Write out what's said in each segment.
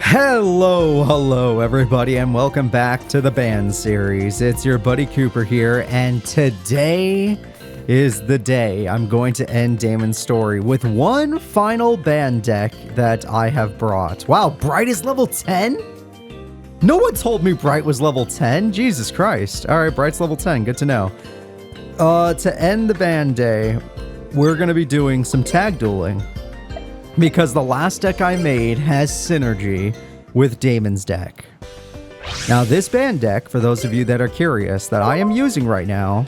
Hello everybody, and welcome back to the band series. It's your buddy Cooper here, and today is the day I'm going to end Damon's story with one final band deck that I have brought. Wow, Bright is level 10? No one told me Bright was level 10. Jesus Christ. All right, Bright's level 10. Good to know. To end the band day, we're going to be doing some tag dueling, because the last deck I made has synergy with Damon's deck. Now, this band deck, for those of you that are curious, that I am using right now,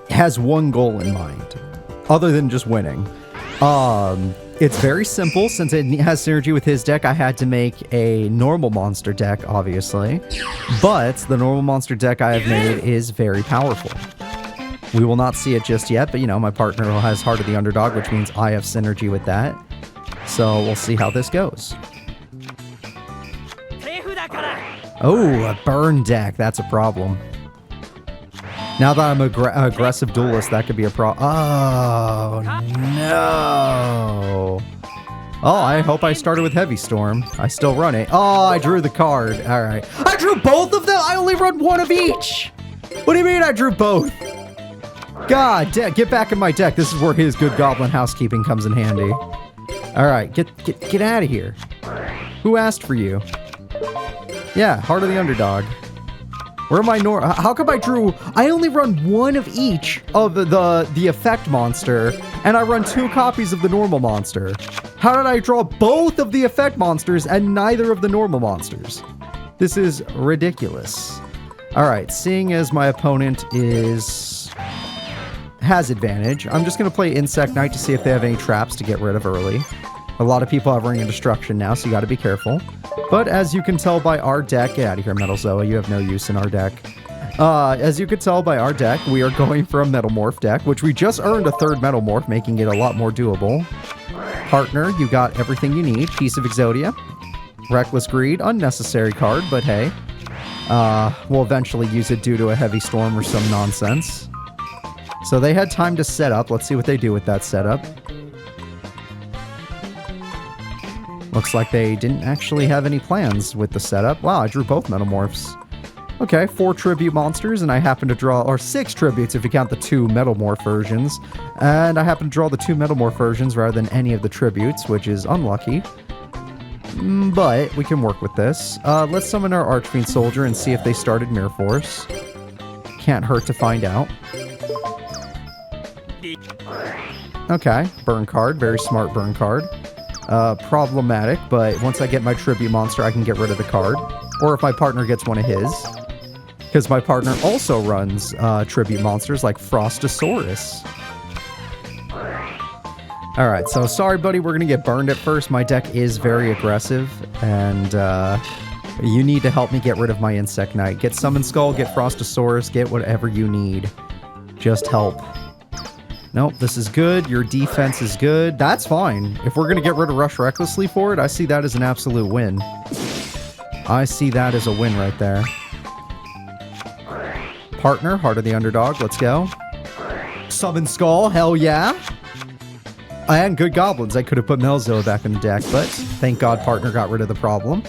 has one goal in mind, other than just winning. It's very simple. Since it has synergy with his deck, I had to make a normal monster deck, obviously. But the normal monster deck I have made is very powerful. We will not see it just yet, but you know, my partner has Heart of the Underdog, which means I have synergy with that. So we'll see how this goes. Oh, a burn deck. That's a problem. Now that I'm an aggressive duelist, that could be a problem. Oh, no. Oh, I hope I started with Heavy Storm. I still run it. Oh, I drew the card. All right. I drew both of them? I only run one of each. What do you mean I drew both? God, get back in my deck. This is where his good goblin housekeeping comes in handy. All right, get out of here. Who asked for you? Yeah, Heart of the Underdog. Where am I? How come I only run one of each of the effect monster, and I run 2 copies of the normal monster? How did I draw both of the effect monsters and neither of the normal monsters? This is ridiculous. All right, seeing as my opponent has advantage, I'm just going to play Insect Knight to see if they have any traps to get rid of early. A lot of people have Ring of Destruction now, so you got to be careful. But as you can tell by our deck, get out of here, Metal Zoa, you have no use in our deck. As you can tell by our deck, we are going for a Metal Morph deck, which we just earned a 3rd Metal Morph, making it a lot more doable. Partner, you got everything you need. Piece of Exodia. Reckless Greed, unnecessary card, but hey. We'll eventually use it due to a Heavy Storm or some nonsense. So they had time to set up. Let's see what they do with that setup. Looks like they didn't actually have any plans with the setup. Wow, I drew both Metamorphs. Okay, 4 tribute monsters, and I happen to draw, or 6 tributes if you count the 2 Metamorph versions. And I happen to draw the 2 Metamorph versions rather than any of the tributes, which is unlucky. But we can work with this. Let's summon our Archfiend Soldier and see if they started Mirror Force. Can't hurt to find out. Okay, burn card. Very smart burn card. Problematic, but once I get my tribute monster, I can get rid of the card. Or if my partner gets one of his. Because my partner also runs tribute monsters like Frostosaurus. Alright, so sorry buddy, we're gonna get burned at first. My deck is very aggressive, and you need to help me get rid of my Insect Knight. Get Summon Skull, get Frostosaurus, get whatever you need. Just help. Nope, this is good. Your defense is good. That's fine. If we're going to get rid of Rush Recklessly for it, I see that as an absolute win. I see that as a win right there. Partner, Heart of the Underdog. Let's go. Summon Skull. Hell yeah. And good goblins. I could have put Melzo back in the deck, but thank God Partner got rid of the problem.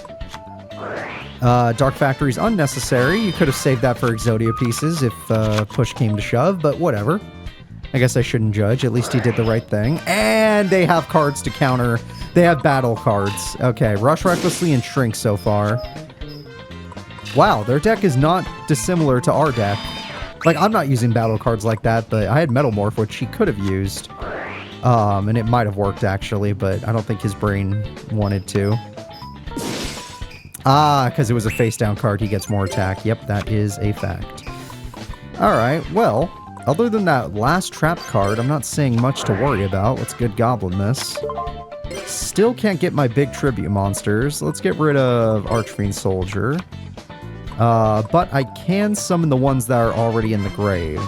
Dark Factory's unnecessary. You could have saved that for Exodia pieces if push came to shove, but whatever. I guess I shouldn't judge. At least he did the right thing. And they have cards to counter. They have battle cards. Okay, Rush Recklessly and Shrink so far. Wow, their deck is not dissimilar to our deck. Like, I'm not using battle cards like that, but I had Metal Morph, which he could have used. And it might have worked, actually, but I don't think his brain wanted to. Ah, because it was a face-down card, he gets more attack. Yep, that is a fact. Alright, well... Other than that last trap card, I'm not seeing much to worry about. Let's good goblin this. Still can't get my big tribute monsters. Let's get rid of Archfiend Soldier. But I can summon the ones that are already in the grave.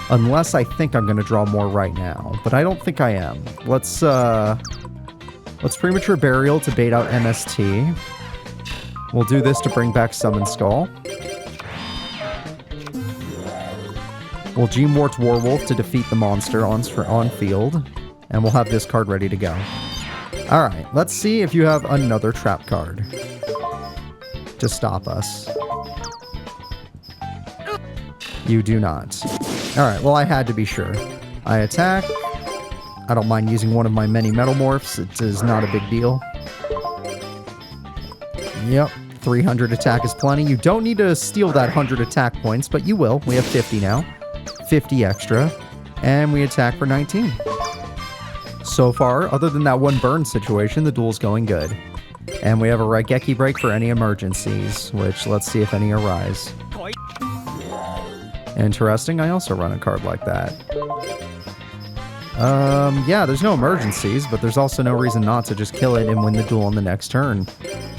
Unless I think I'm going to draw more right now. But I don't think I am. Let's Premature Burial to bait out MST. We'll do this to bring back Summon Skull. We'll Gmort Warwolf to defeat the monster on field, and we'll have this card ready to go. Alright, let's see if you have another trap card to stop us. You do not. Alright, well I had to be sure. I attack. I don't mind using one of my many metal morphs. It is not a big deal. Yep, 300 attack is plenty. You don't need to steal that 100 attack points, but you will. We have 50 now. 50 extra. And we attack for 19. So far, other than that one burn situation, the duel's going good. And we have a Raigeki break for any emergencies, which let's see if any arise. Interesting, I also run a card like that. Yeah, there's no emergencies, but there's also no reason not to just kill it and win the duel on the next turn.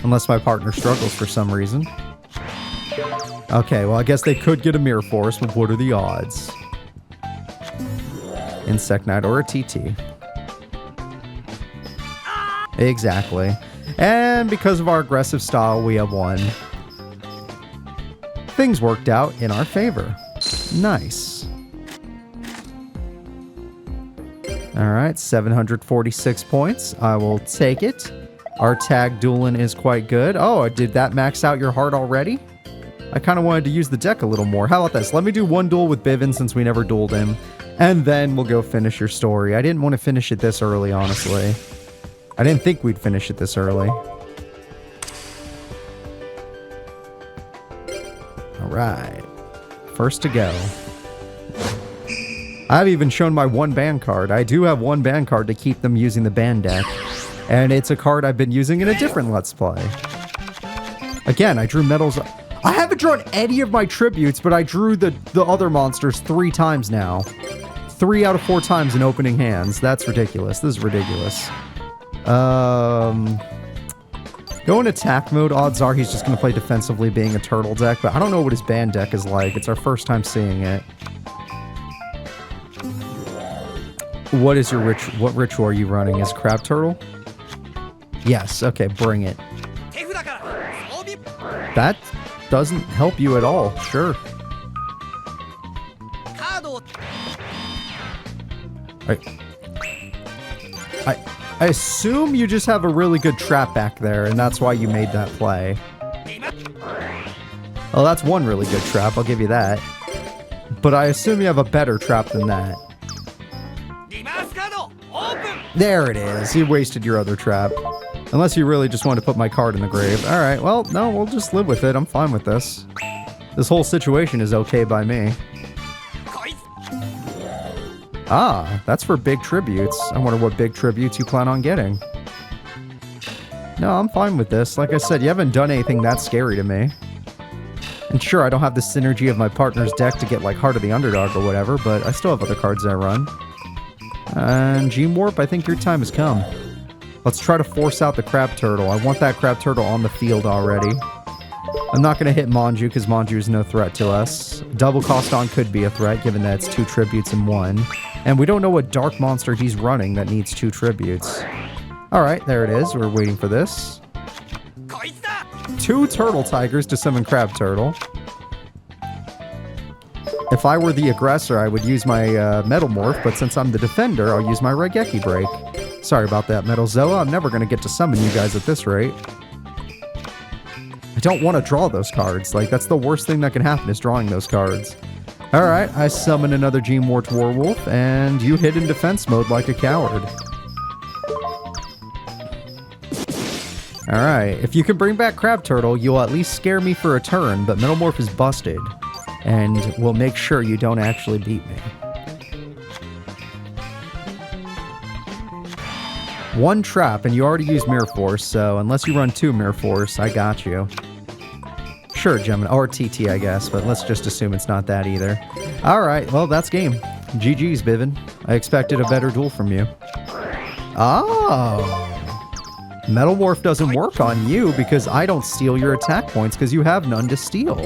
Unless my partner struggles for some reason. Okay, well I guess they could get a Mirror Force, but what are the odds? Insect Knight or a TT. Exactly. And because of our aggressive style, we have won. Things worked out in our favor. Nice. Alright, 746 points. I will take it. Our tag dueling is quite good. Oh, did that max out your heart already? I kind of wanted to use the deck a little more. How about this? Let me do one duel with Bivven since we never dueled him. And then we'll go finish your story. I didn't want to finish it this early, honestly. I didn't think we'd finish it this early. Alright. First to go. I've even shown my one ban card. I do have one ban card to keep them using the ban deck. And it's a card I've been using in a different Let's Play. Again, I drew medals. I haven't drawn any of my tributes, but I drew the other monsters 3 times now. 3 out of 4 times in opening hands. That's ridiculous. This is ridiculous. Go in attack mode. Odds are he's just going to play defensively being a turtle deck, but I don't know what his ban deck is like. It's our first time seeing it. What is your what ritual are you running? Is Crab Turtle? Yes, okay, bring it. That doesn't help you at all, sure. I assume you just have a really good trap back there, and that's why you made that play. Well, that's one really good trap, I'll give you that. But I assume you have a better trap than that. There it is. You wasted your other trap. Unless you really just want to put my card in the grave. Alright, well, no, we'll just live with it. I'm fine with this. This whole situation is okay by me. Ah, that's for big tributes. I wonder what big tributes you plan on getting. No, I'm fine with this. Like I said, you haven't done anything that scary to me. And sure, I don't have the synergy of my partner's deck to get like Heart of the Underdog or whatever, but I still have other cards I run. And Gene Warp, I think your time has come. Let's try to force out the Crab Turtle. I want that Crab Turtle on the field already. I'm not going to hit Manju because Manju is no threat to us. Double Cost On could be a threat given that it's 2 tributes in 1. And we don't know what dark monster he's running that needs 2 tributes. Alright, there it is. We're waiting for this. 2 Turtle Tigers to summon Crab Turtle. If I were the aggressor, I would use my Metal Morph, but since I'm the defender, I'll use my Raigeki break. Sorry about that, Metal Zoa. I'm never going to get to summon you guys at this rate. I don't want to draw those cards. Like, that's the worst thing that can happen is drawing those cards. Alright, I summon another Gene Wart Werewolf, and you hit in defense mode like a coward. Alright, if you can bring back Crab Turtle, you'll at least scare me for a turn, but Metal Morph is busted. And we'll make sure you don't actually beat me. 1 trap, and you already used Mirror Force, so unless you run 2 Mirror Force, I got you. Sure, Gemini, or TT, I guess, but let's just assume it's not that either. Alright, well, that's game. GG's, Bivven. I expected a better duel from you. Oh! Metal Morph doesn't work on you because I don't steal your attack points because you have none to steal.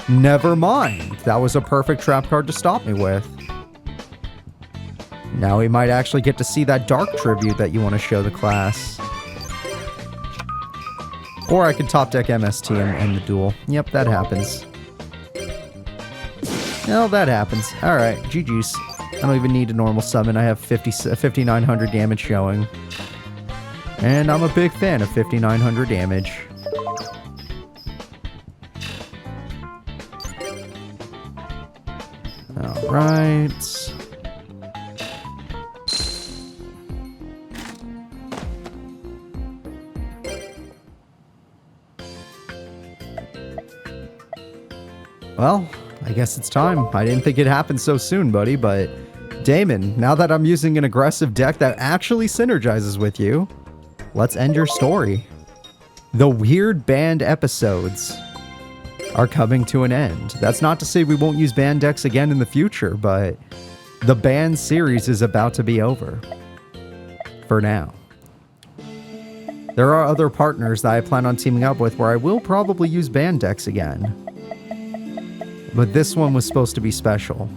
Never mind. That was a perfect trap card to stop me with. Now we might actually get to see that dark tribute that you want to show the class. Or I could top deck MST and end the duel. Yep, that happens. No, that happens. Alright, GG's. I don't even need a normal summon. I have 5,900 damage showing. And I'm a big fan of 5,900 damage. Alright. Well, I guess it's time. I didn't think it happened so soon, buddy, but Damon, now that I'm using an aggressive deck that actually synergizes with you, let's end your story. The weird banned episodes are coming to an end. That's not to say we won't use banned decks again in the future, but the banned series is about to be over. For now. There are other partners that I plan on teaming up with where I will probably use banned decks again. But this one was supposed to be special.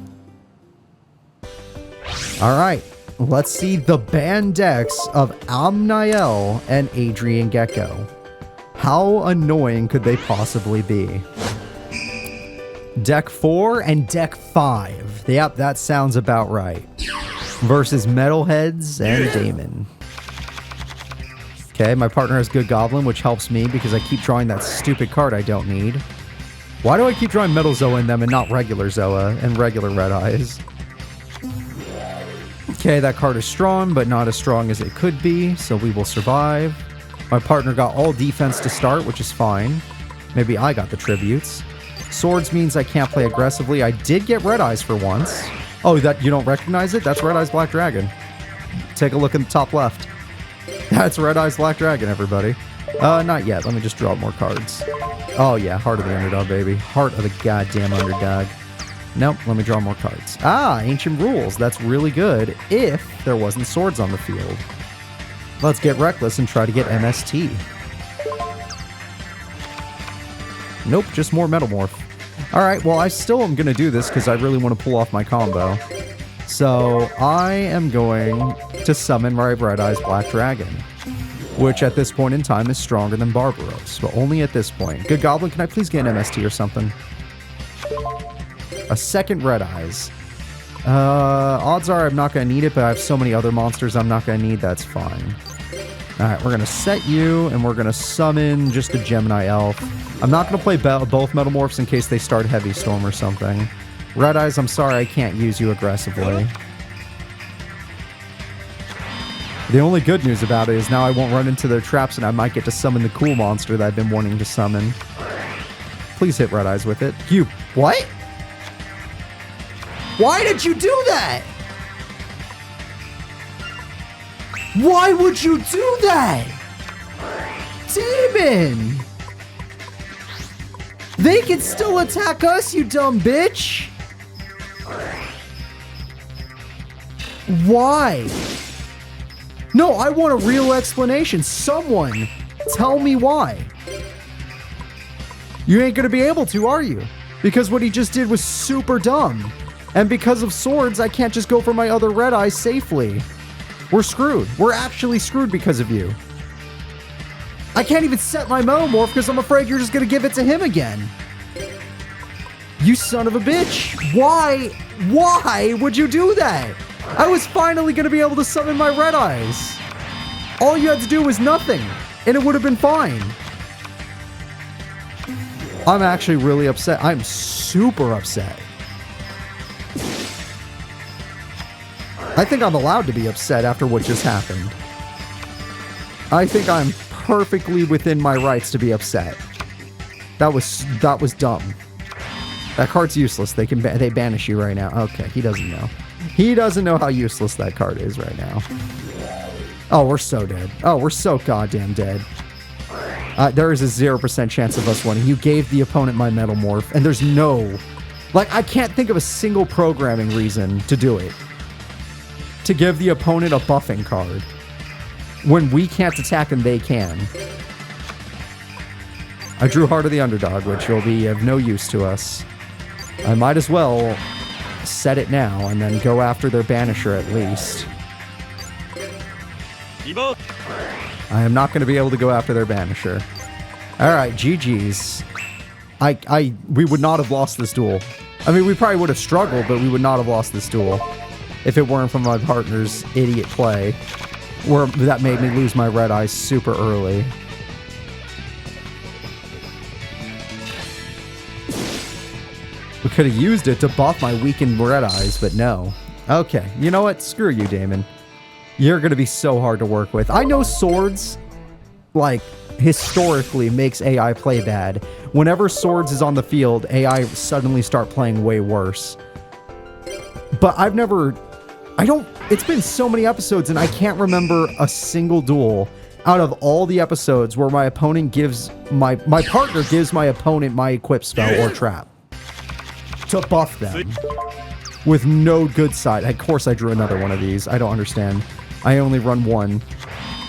Alright, let's see the banned decks of Amniel and Adrian Gecko. How annoying could they possibly be? Deck 4 and Deck 5. Yep, that sounds about right. Versus Metalheads and Damon. Okay, my partner has Good Goblin, which helps me because I keep drawing that stupid card I don't need. Why do I keep drawing Metal Zoa in them and not regular Zoa and regular Red Eyes? Okay, that card is strong, but not as strong as it could be, so we will survive. My partner got all defense to start, which is fine. Maybe I got the tributes. Swords means I can't play aggressively. I did get Red Eyes for once. Oh, that you don't recognize it? That's Red Eyes Black Dragon. Take a look in the top left. That's Red Eyes Black Dragon, everybody. Not yet. Let me just draw more cards. Oh, yeah. Heart of the Underdog, baby. Heart of the goddamn Underdog. Nope. Let me draw more cards. Ah, Ancient Rules. That's really good if there wasn't swords on the field. Let's get reckless and try to get MST. Nope. Just more Metamorph. Alright, well, I still am going to do this because I really want to pull off my combo. So, I am going to summon my Red Eyes Black Dragon, which at this point in time is stronger than Barbaros, but only at this point. Good Goblin, can I please get an MST or something? A second Red Eyes. Odds are I'm not going to need it, but I have so many other monsters I'm not going to need, that's fine. Alright, we're going to set you, and we're going to summon just a Gemini Elf. I'm not going to play both Metamorphs in case they start Heavy Storm or something. Red Eyes, I'm sorry, I can't use you aggressively. The only good news about it is now I won't run into their traps and I might get to summon the cool monster that I've been wanting to summon. Please hit Red Eyes with it. You... What? Why did you do that? Why would you do that? Demon! They can still attack us, you dumb bitch! Why? No, I want a real explanation. Someone tell me why. You ain't gonna be able to, are you? Because what he just did was super dumb. And because of swords, I can't just go for my other Red Eyes safely. We're screwed. We're actually screwed because of you. I can't even set my Metamorph because I'm afraid you're just gonna give it to him again. You son of a bitch. Why? Why would you do that? I was finally gonna be able to summon my Red Eyes. All you had to do was nothing, and it would have been fine. I'm actually really upset. I'm super upset. I think I'm allowed to be upset after what just happened. I think I'm perfectly within my rights to be upset. That was dumb. That card's useless. They banish you right now. Okay, he doesn't know. He doesn't know how useless that card is right now. Oh, we're so dead. Oh, we're so goddamn dead. There is a 0% chance of us winning. You gave the opponent my Metamorph, and there's no... Like, I can't think of a single programming reason to do it. To give the opponent a buffing card. When we can't attack and they can. I drew Heart of the Underdog, which will be of no use to us. I might as well set it now and then go after their Banisher at least. I am not going to be able to go after their Banisher. Alright, GG's. We would not have lost this duel. I mean, we probably would have struggled, but we would not have lost this duel if it weren't for my partner's idiot play. Where that made me lose my red eyes super early. We could have used it to buff my weakened red eyes, but no. Okay, you know what? Screw you, Damon. You're going to be so hard to work with. I know swords, like, historically makes AI play bad. Whenever swords is on the field, AI suddenly start playing way worse. But I've never... It's been so many episodes and I can't remember a single duel out of all the episodes where my opponent gives... My partner gives my opponent my equip spell or trap to buff them with no good side. Of course I drew another one of these. I don't understand. I only run one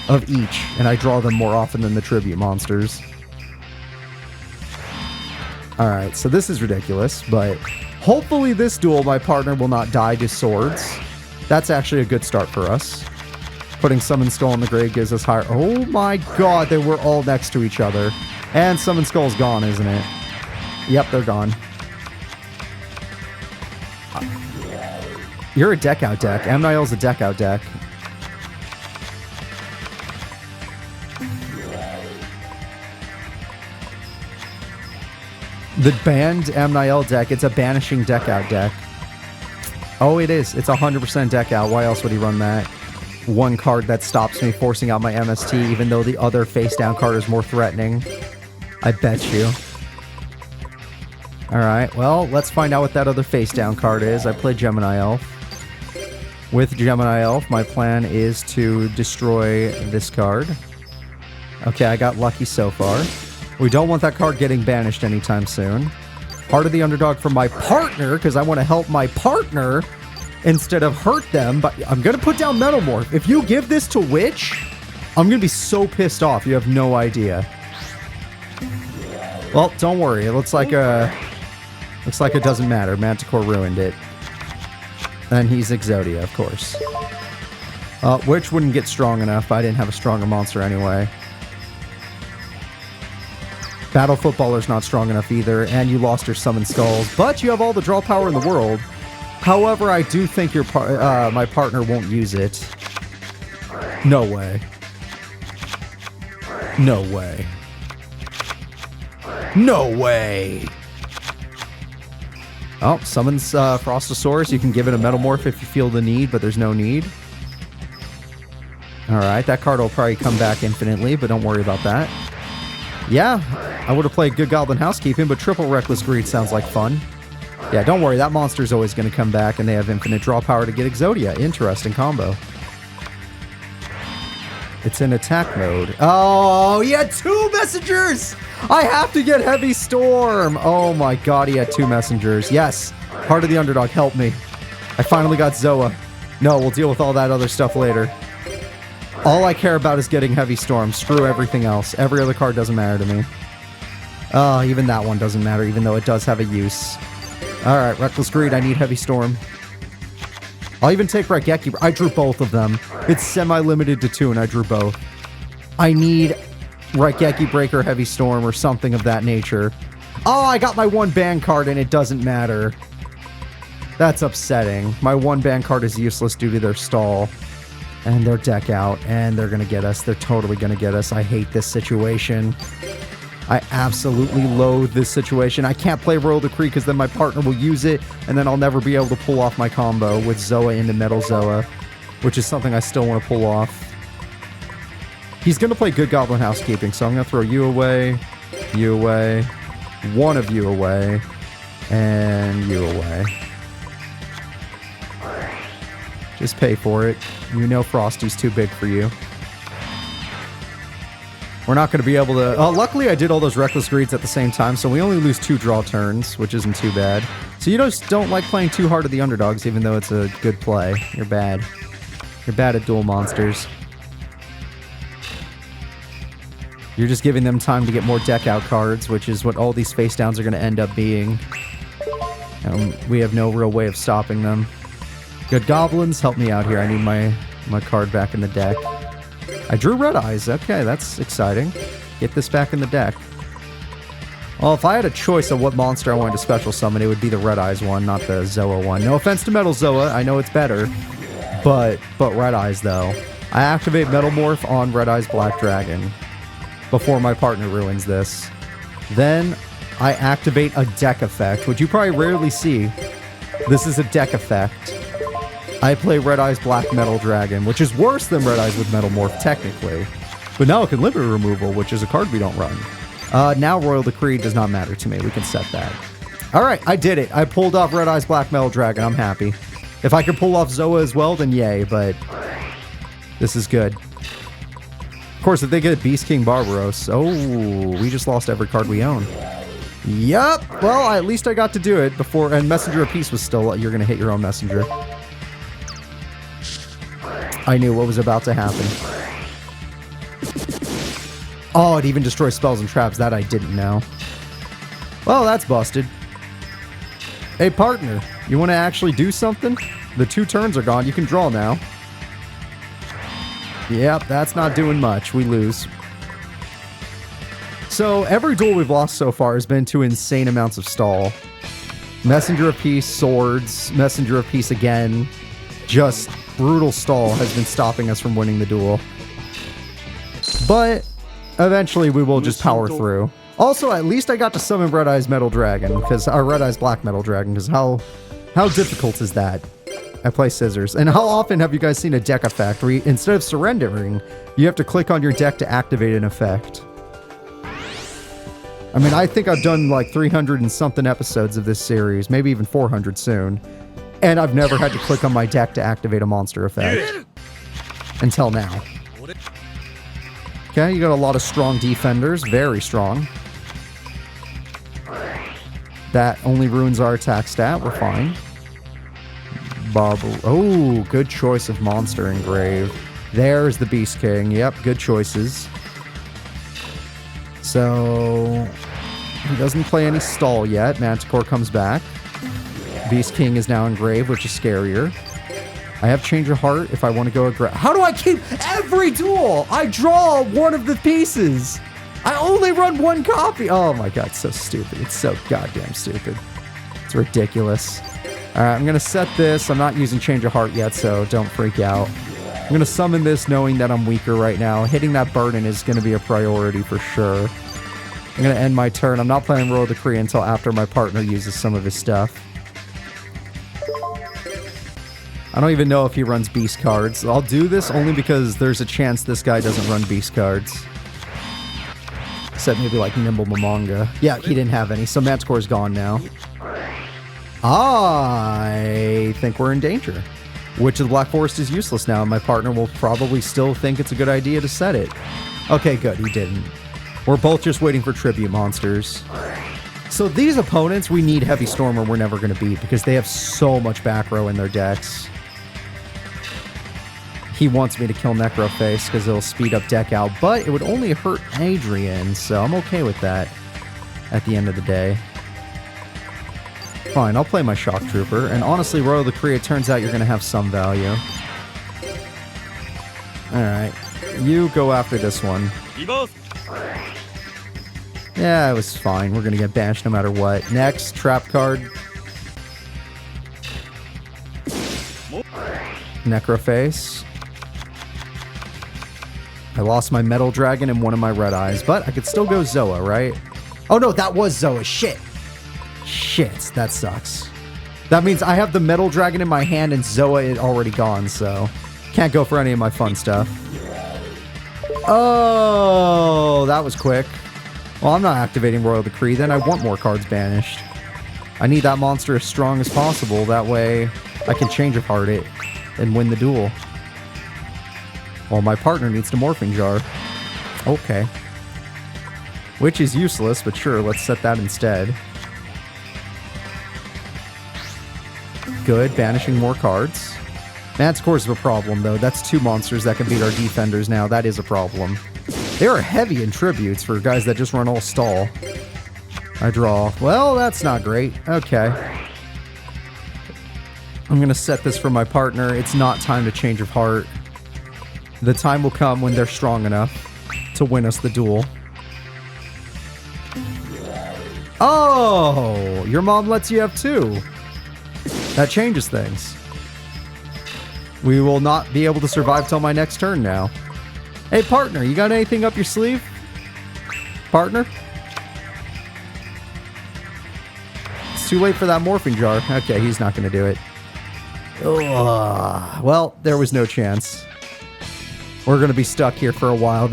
of each, and I draw them more often than the tribute monsters. Alright, so this is ridiculous, but hopefully this duel my partner will not die to swords. That's actually a good start for us. Putting Summon Skull in the grave gives us higher... Oh my god, they were all next to each other. And Summon Skull's gone, isn't it? Yep, they're gone. You're a deck out deck. Amniel's a deck out deck. The banned Amniel deck, it's a banishing deck out deck. Oh, it is. It's 100% deck out. Why else would he run that? One card that stops me forcing out my MST, even though the other face down card is more threatening. I bet you. Alright, well, let's find out what that other face down card is. I play Gemini Elf. With Gemini Elf, my plan is to destroy this card. Okay, I got lucky so far. We don't want that card getting banished anytime soon. Heart of the Underdog for my partner, because I want to help my partner instead of hurt them. But I'm going to put down Metalmorph. If you give this to Witch, I'm going to be so pissed off. You have no idea. Well, don't worry. It looks like it doesn't matter. Manticore ruined it. And he's Exodia, of course. Witch wouldn't get strong enough. I didn't have a stronger monster anyway. Battle Footballer's not strong enough either, and you lost your Summon Skulls, but you have all the draw power in the world. However, I do think your my partner won't use it. No way. No way. No way! Oh, summons Frostosaurus. You can give it a Metalmorph if you feel the need, but there's no need. Alright, that card will probably come back infinitely, but don't worry about that. Yeah, I would have played Good Goblin Housekeeping, but triple Reckless Greed sounds like fun. Yeah, don't worry, that monster's always going to come back, and they have infinite draw power to get Exodia. Interesting combo. It's in attack mode. Oh, he had 2 messengers! I have to get Heavy Storm! Oh my god, he had 2 messengers. Yes, Heart of the Underdog, help me. I finally got Zoa. No, we'll deal with all that other stuff later. All I care about is getting Heavy Storm. Screw everything else. Every other card doesn't matter to me. Even that one doesn't matter, even though it does have a use. Alright, Reckless Greed, I need Heavy Storm. I'll even take Raigeki. I drew both of them. It's semi-limited to 2, and I drew both. I need Raigeki Breaker, Heavy Storm, or something of that nature. Oh, I got my 1 ban card, and it doesn't matter. That's upsetting. My 1 ban card is useless due to their stall. And their deck out, and they're gonna get us. They're totally gonna get us. I hate this situation. I absolutely loathe this situation. I can't play Royal Decree because then my partner will use it, and then I'll never be able to pull off my combo with Zoa into Metal Zoa, which is something I still want to pull off. He's gonna play Good Goblin Housekeeping, so I'm gonna throw you away, one of you away, and you away. Just pay for it. You know Frosty's too big for you. We're not going to be able to... luckily, I did all those Reckless Greeds at the same time, so we only lose 2 draw turns, which isn't too bad. So you just don't like playing too hard of the underdogs, even though it's a good play. You're bad. You're bad at duel monsters. You're just giving them time to get more deck out cards, which is what all these face downs are going to end up being. We have no real way of stopping them. Good Goblins, help me out here. I need my card back in the deck. I drew Red Eyes. Okay, that's exciting. Get this back in the deck. Well, if I had a choice of what monster I wanted to special summon, it would be the Red Eyes one, not the Zoa one. No offense to Metal Zoa. I know it's better. But Red Eyes, though. I activate Metal Morph on Red Eyes Black Dragon before my partner ruins this. Then I activate a deck effect, which you probably rarely see. This is a deck effect. I play Red Eyes Black Metal Dragon, which is worse than Red Eyes with Metal Morph, technically. But now it can limit removal, which is a card we don't run. Now Royal Decree does not matter to me. We can set that. Alright, I did it. I pulled off Red Eyes Black Metal Dragon. I'm happy. If I could pull off Zoa as well, then yay, but this is good. Of course, if they get Beast King Barbaros, oh, we just lost every card we own. Yup. Well, at least I got to do it before, and Messenger of Peace was still, you're going to hit your own Messenger. I knew what was about to happen. Oh, it even destroys spells and traps. That I didn't know. Well, that's busted. Hey, partner, you want to actually do something? The 2 turns are gone. You can draw now. Yep, that's not doing much. We lose. So, every duel we've lost so far has been to insane amounts of stall. Messenger of Peace, swords, Messenger of Peace again. Just brutal stall has been stopping us from winning the duel. But eventually we will just power through. Also, at least I got to summon Red Eyes Metal Dragon, because our Red Eyes Black Metal Dragon, because how difficult is that? I play Scissors. And how often have you guys seen a deck effect where you, instead of surrendering, you have to click on your deck to activate an effect? I mean, I think I've done like 300 and something episodes of this series, maybe even 400 soon. And I've never had to click on my deck to activate a monster effect. Until now. Okay, you got a lot of strong defenders. Very strong. That only ruins our attack stat. We're fine. Oh, good choice of monster engrave. There's the Beast King. Yep, good choices. So, he doesn't play any stall yet. Manticore comes back. Beast King is now engraved, which is scarier. I have Change of Heart if I want to go aggressive. How do I keep every duel? I draw one of the pieces. I only run 1 copy. Oh my god, it's so stupid. It's so goddamn stupid. It's ridiculous. Alright, I'm going to set this. I'm not using Change of Heart yet, so don't freak out. I'm going to summon this knowing that I'm weaker right now. Hitting that burden is going to be a priority for sure. I'm going to end my turn. I'm not playing Royal Decree until after my partner uses some of his stuff. I don't even know if he runs beast cards. I'll do this only because there's a chance this guy doesn't run beast cards. Except maybe like Nimble Momonga. Yeah, he didn't have any, so Manticore's gone now. I think we're in danger. Witch of the Black Forest is useless now, and my partner will probably still think it's a good idea to set it. Okay, good, he didn't. We're both just waiting for tribute monsters. So these opponents we need Heavy Storm or we're never going to beat because they have so much back row in their decks. He wants me to kill Necroface because it'll speed up deck out, but it would only hurt Adrian, so I'm okay with that at the end of the day. Fine, I'll play my Shock Trooper, and honestly, Royal Decree, it turns out you're going to have some value. Alright, you go after this one. Yeah, it was fine. We're going to get banished no matter what. Next, trap card. Necroface. I lost my Metal Dragon and one of my Red Eyes, but I could still go Zoa, right? Oh no, that was Zoa. Shit. Shit, that sucks. That means I have the Metal Dragon in my hand and Zoa is already gone, so can't go for any of my fun stuff. Oh, that was quick. Well, I'm not activating Royal Decree, then I want more cards banished. I need that monster as strong as possible, that way I can Change of Heart it and win the duel. Well, my partner needs to Morphing Jar. Okay. Which is useless, but sure, let's set that instead. Good, banishing more cards. Manticore's a problem, though. That's 2 monsters that can beat our defenders now. That is a problem. They are heavy in tributes for guys that just run all stall. I draw. Well, that's not great. Okay. I'm going to set this for my partner. It's not time to Change of Heart. The time will come when they're strong enough to win us the duel. Oh! Your mom lets you have 2. That changes things. We will not be able to survive till my next turn now. Hey, partner, you got anything up your sleeve? Partner? It's too late for that morphing jar. Okay, he's not going to do it. Ugh. Well, there was no chance. We're going to be stuck here for a while.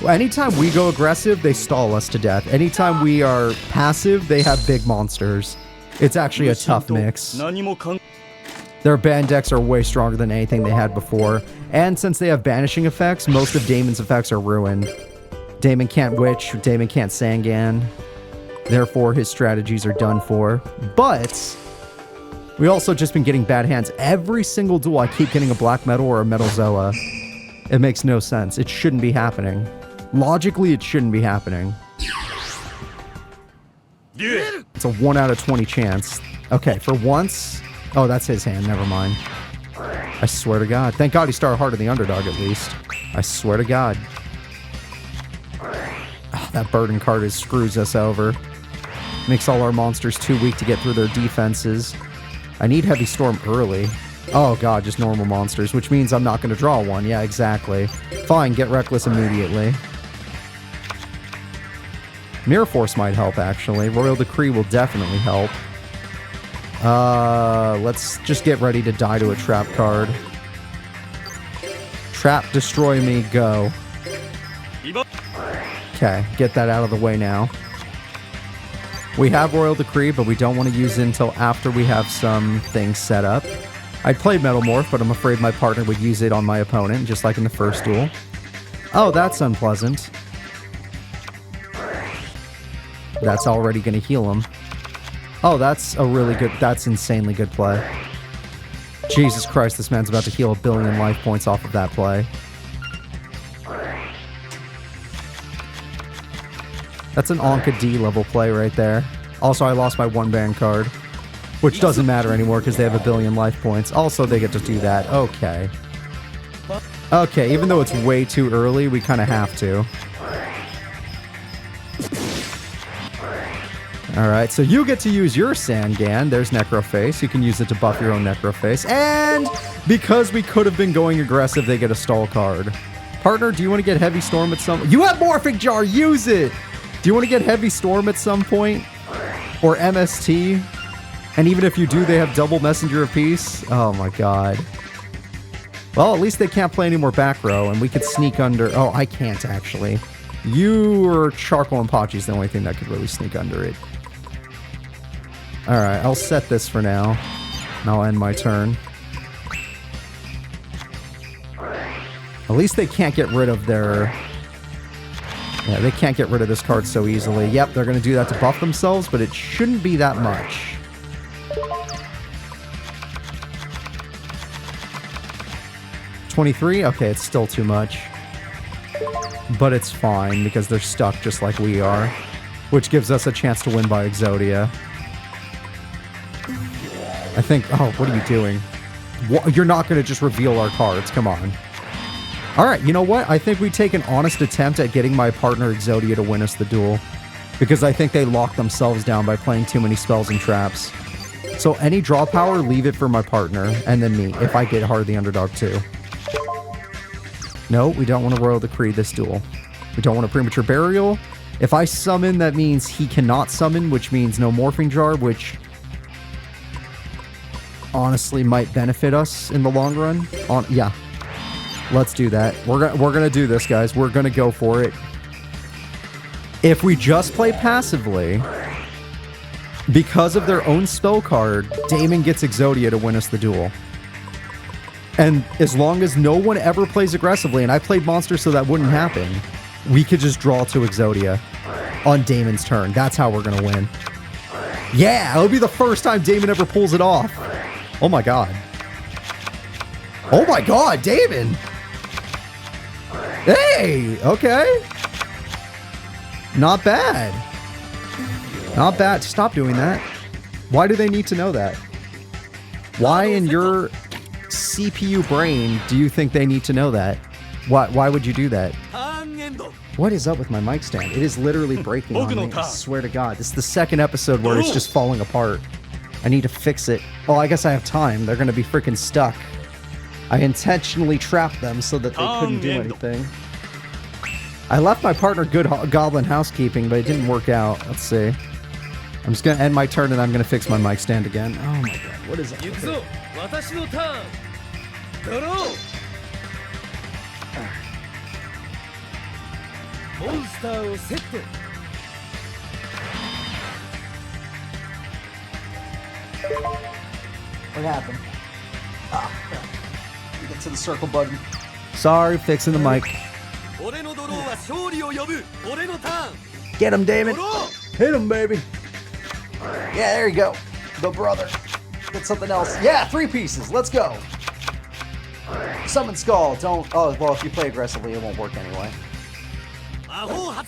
Anytime we go aggressive, they stall us to death. Anytime we are passive, they have big monsters. It's actually a tough mix. Their ban decks are way stronger than anything they had before. And since they have banishing effects, most of Damon's effects are ruined. Damon can't Witch, Damon can't Sangan. Therefore, his strategies are done for. But we also just been getting bad hands. Every single duel, I keep getting a Black Metal or a Metal Zoa. It makes no sense. It shouldn't be happening. Logically, it shouldn't be happening. It's a 1 out of 20 chance. Okay, for once... Oh, that's his hand. Never mind. I swear to God. Thank God he started hard in the underdog at least. I swear to God. Oh, that burden card screws us over. Makes all our monsters too weak to get through their defenses. I need Heavy Storm early. Oh God, just normal monsters, which means I'm not going to draw one. Yeah, exactly. Fine, get Reckless immediately. Mirror Force might help, actually. Royal Decree will definitely help. Let's just get ready to die to a trap card. Trap, destroy me, go. Okay, get that out of the way now. We have Royal Decree, but we don't want to use it until after we have some things set up. I'd play Metalmorph, but I'm afraid my partner would use it on my opponent, just like in the first duel. Oh, that's unpleasant. That's already going to heal him. Oh, that's a really good... That's insanely good play. Jesus Christ, this man's about to heal 1 billion life points off of that play. That's an Anka D level play right there. Also, I lost my 1-ban card. Which doesn't matter anymore because they have 1 billion life points. Also, they get to do that. Okay. Okay, even though it's way too early, we kind of have to. Alright, so you get to use your Sangan. There's Necroface. You can use it to buff your own Necroface. And because we could have been going aggressive, they get a stall card. Partner, do you want to get Heavy Storm at some... You have Morphic Jar! Use it! Do you want to get Heavy Storm at some point? Or MST? And even if you do, they have double Messenger of Peace? Oh my God. Well, at least they can't play any more back row, and we could sneak under... Oh, I can't, actually. You or Charcoal and Pachi is the only thing that could really sneak under it. Alright, I'll set this for now. And I'll end my turn. At least they can't get rid of their... Yeah, they can't get rid of this card so easily. Yep, they're going to do that to buff themselves, but it shouldn't be that much. $23? Okay, it's still too much. But it's fine, because they're stuck just like we are. Which gives us a chance to win by Exodia. I think... Oh, what are you doing? You're not going to just reveal our cards. Come on. Alright, you know what? I think we take an honest attempt at getting my partner Exodia to win us the duel. Because I think they lock themselves down by playing too many spells and traps. So any draw power, leave it for my partner, and then me, if I get hard the underdog too. No, we don't want to Royal Decree this duel. We don't want a Premature Burial. If I summon, that means he cannot summon, which means no Morphing Jar, which honestly might benefit us in the long run. Yeah. Let's do that. We're gonna do this, guys. We're gonna go for it. If we just play passively, because of their own spell card, Damon gets Exodia to win us the duel. And as long as no one ever plays aggressively, and I played monsters so that wouldn't happen, we could just draw to Exodia on Damon's turn. That's how we're gonna win. Yeah, it'll be the first time Damon ever pulls it off. Oh my God. Oh my God, Damon! Hey, okay. Not bad. Not bad. Stop doing that. Why do they need to know that? Why in your CPU brain do you think they need to know that? Why would you do that? What is up with my mic stand? It is literally breaking on me. I swear to God. This is the second episode where it's just falling apart. I need to fix it. Oh, I guess I have time. They're going to be freaking stuck. I intentionally trapped them so that they couldn't do anything. I left my partner good goblin housekeeping, but it didn't work out. Let's see. I'm just going to end my turn and I'm going to fix my mic stand again. Oh my god, what is that? Okay. What happened? Ah, you get to the circle button. Sorry, fixing the mic. Get him, Damon. Hit him, baby. Yeah, there you go. The brother. Get something else. Yeah, 3 pieces. Let's go. Summon Skull. Don't. Oh, well, if you play aggressively, it won't work anyway. I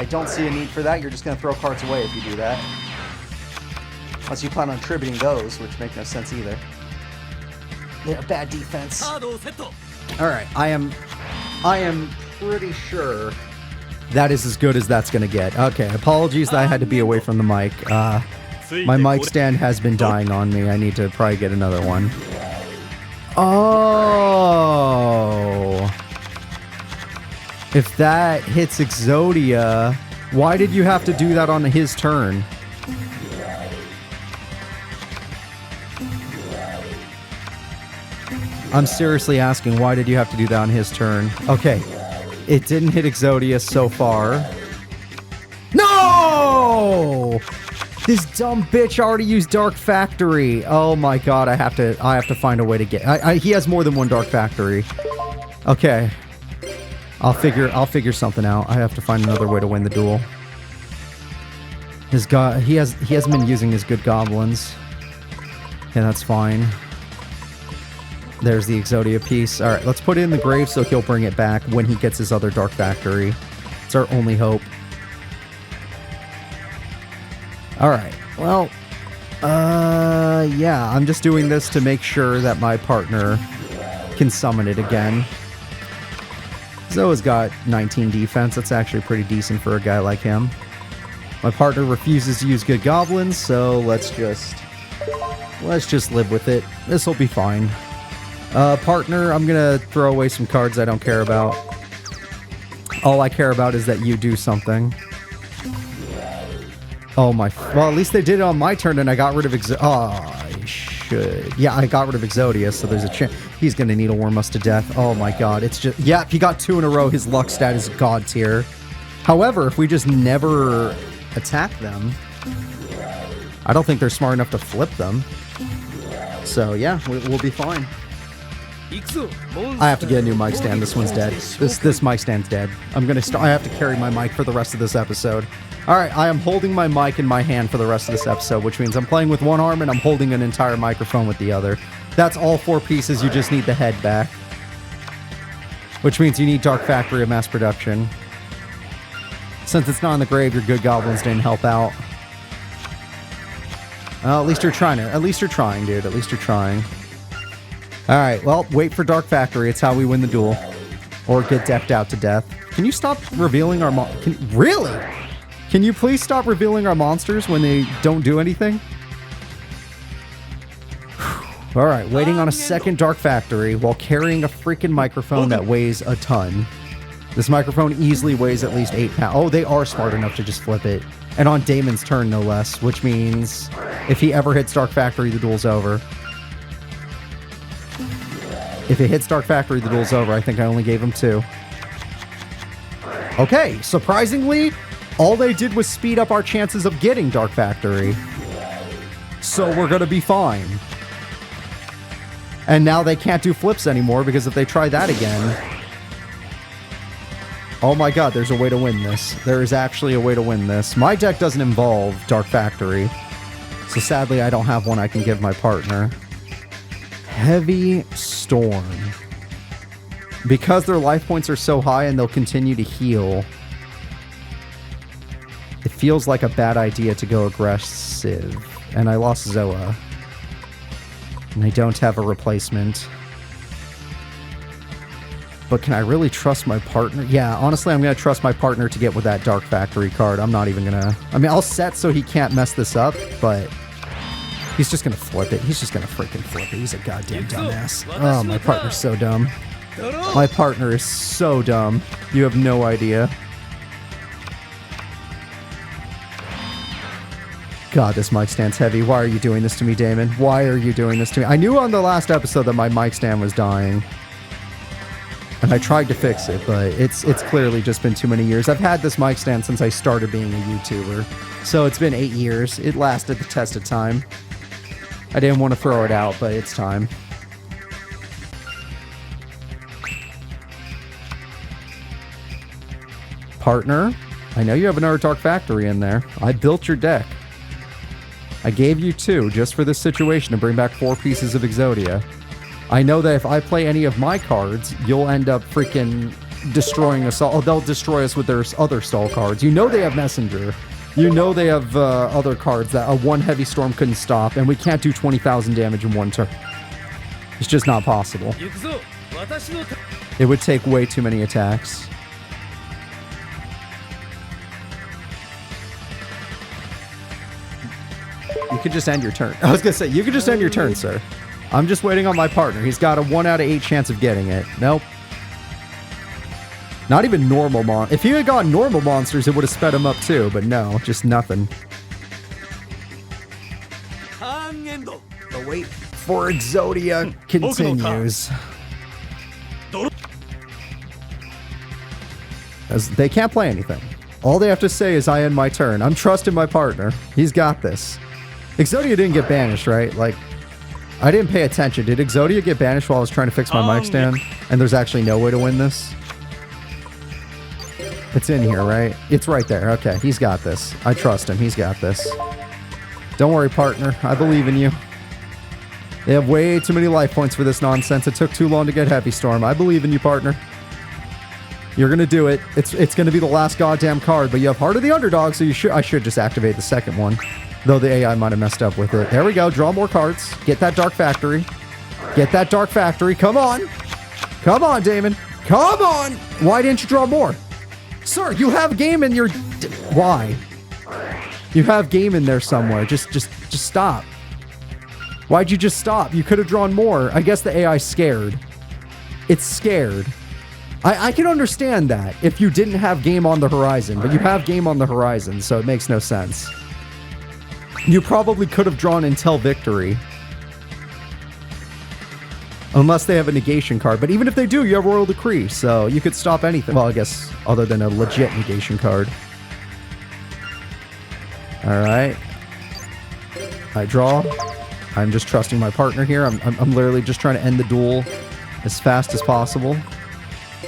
don't see a need for that. You're just going to throw cards away if you do that. Unless you plan on tributing those, which make no sense either. They're bad defense. Alright, I am pretty sure that is as good as that's going to get. Okay, apologies that I had to be away from the mic. My mic stand has been dying on me. I need to probably get another one. Oh. If that hits Exodia, why did you have to do that on his turn? I'm seriously asking, why did you have to do that on his turn? Okay. It didn't hit Exodia so far. No! This dumb bitch already used Dark Factory. Oh my god, I have to find a way to get... he has more than one Dark Factory. Okay. I'll figure something out. I have to find another way to win the duel. He hasn't been using his good goblins. Yeah, that's fine. There's the Exodia piece. Alright, let's put it in the grave so he'll bring it back when he gets his other Dark Factory. It's our only hope. Alright, well, yeah, I'm just doing this to make sure that my partner can summon it again. Zoa's got 19 defense. That's actually pretty decent for a guy like him. My partner refuses to use good goblins, so let's just live with it. This will be fine. Partner, I'm gonna throw away some cards I don't care about. All I care about is that you do something. Oh my... Well, at least they did it on my turn and I got rid of I should... Yeah, I got rid of Exodia, so there's a chance... He's gonna need to worm us to death. Oh my god, it's just... Yeah, he got 2 in a row. His luck stat is god tier. However, if we just never attack them... I don't think they're smart enough to flip them. So yeah, we'll be fine. I have to get a new mic stand. This one's dead. This mic stand's dead. I have to carry my mic for the rest of this episode. Alright, I am holding my mic in my hand for the rest of this episode, which means I'm playing with one arm and I'm holding an entire microphone with the other. That's all 4 pieces. You just need the head back. Which means you need Dark Factory of mass production. Since it's not in the grave, your good goblins didn't help out. At least you're trying, dude. At least you're trying. Alright, well, wait for Dark Factory. It's how we win the duel. Or get decked out to death. Can you stop revealing our Really? Can you please stop revealing our monsters when they don't do anything? Alright, waiting on a second Dark Factory while carrying a freaking microphone that weighs a ton. This microphone easily weighs at least 8 pounds. Oh, they are smart enough to just flip it. And on Damon's turn, no less. Which means if he ever hits Dark Factory, the duel's over. If it hits Dark Factory, the duel's over. I think I only gave him 2. Okay, surprisingly, all they did was speed up our chances of getting Dark Factory. So we're gonna be fine. And now they can't do flips anymore, because if they try that again... Oh my god, there's a way to win this. There is actually a way to win this. My deck doesn't involve Dark Factory. So sadly, I don't have one I can give my partner. Heavy Storm. Because their life points are so high and they'll continue to heal, it feels like a bad idea to go aggressive. And I lost Zoa. And I don't have a replacement. But can I really trust my partner? Yeah, honestly, I'm going to trust my partner to get with that Dark Factory card. I'm not even going to... I mean, I'll set so he can't mess this up, but... He's just gonna flip it. He's just gonna freaking flip it. He's a goddamn dumbass. Oh, my partner's so dumb. My partner is so dumb. You have no idea. God, this mic stand's heavy. Why are you doing this to me, Damon? Why are you doing this to me? I knew on the last episode that my mic stand was dying. And I tried to fix it, but it's clearly just been too many years. I've had this mic stand since I started being a YouTuber. So it's been 8 years. It lasted the test of time. I didn't want to throw it out, but it's time. Partner, I know you have another Dark Factory in there. I built your deck. I gave you 2 just for this situation to bring back 4 pieces of Exodia. I know that if I play any of my cards, you'll end up freaking destroying us all. Oh, they'll destroy us with their other stall cards. You know they have Messenger. You know they have other cards that a 1 Heavy Storm couldn't stop, and we can't do 20,000 damage in 1 turn. It's just not possible. It would take way too many attacks. You could just end your turn. I was gonna say, you could just end your turn, sir. I'm just waiting on my partner. He's got a 1 out of 8 chance of getting it. Nope. Not even normal If he had gotten normal monsters, it would have sped him up too, but no, just nothing. The wait for Exodia continues. As they can't play anything. All they have to say is, I end my turn. I'm trusting my partner. He's got this. Exodia didn't get banished, right? Like, I didn't pay attention. Did Exodia get banished while I was trying to fix my mic stand? And there's actually no way to win this? It's in here, right? It's right there. Okay, he's got this. I trust him. He's got this. Don't worry, partner. I believe in you. They have way too many life points for this nonsense. It took too long to get Heavy Storm. I believe in you, partner. You're gonna do it. It's gonna be the last goddamn card, but you have Heart of the Underdog, so I should just activate the second one. Though the AI might have messed up with it. There we go. Draw more cards. Get that Dark Factory. Get that Dark Factory. Come on. Come on, Damon. Come on. Why didn't you draw more? Sir, you have game in your... Why? You have game in there somewhere. Just stop. Why'd you just stop? You could have drawn more. I guess the AI's scared. It's scared. I can understand that if you didn't have game on the horizon, but you have game on the horizon, so it makes no sense. You probably could have drawn until victory. Unless they have a negation card. But even if they do, you have Royal Decree, so you could stop anything. Well, I guess other than a legit negation card. Alright. I draw. I'm just trusting my partner here. I'm literally just trying to end the duel as fast as possible.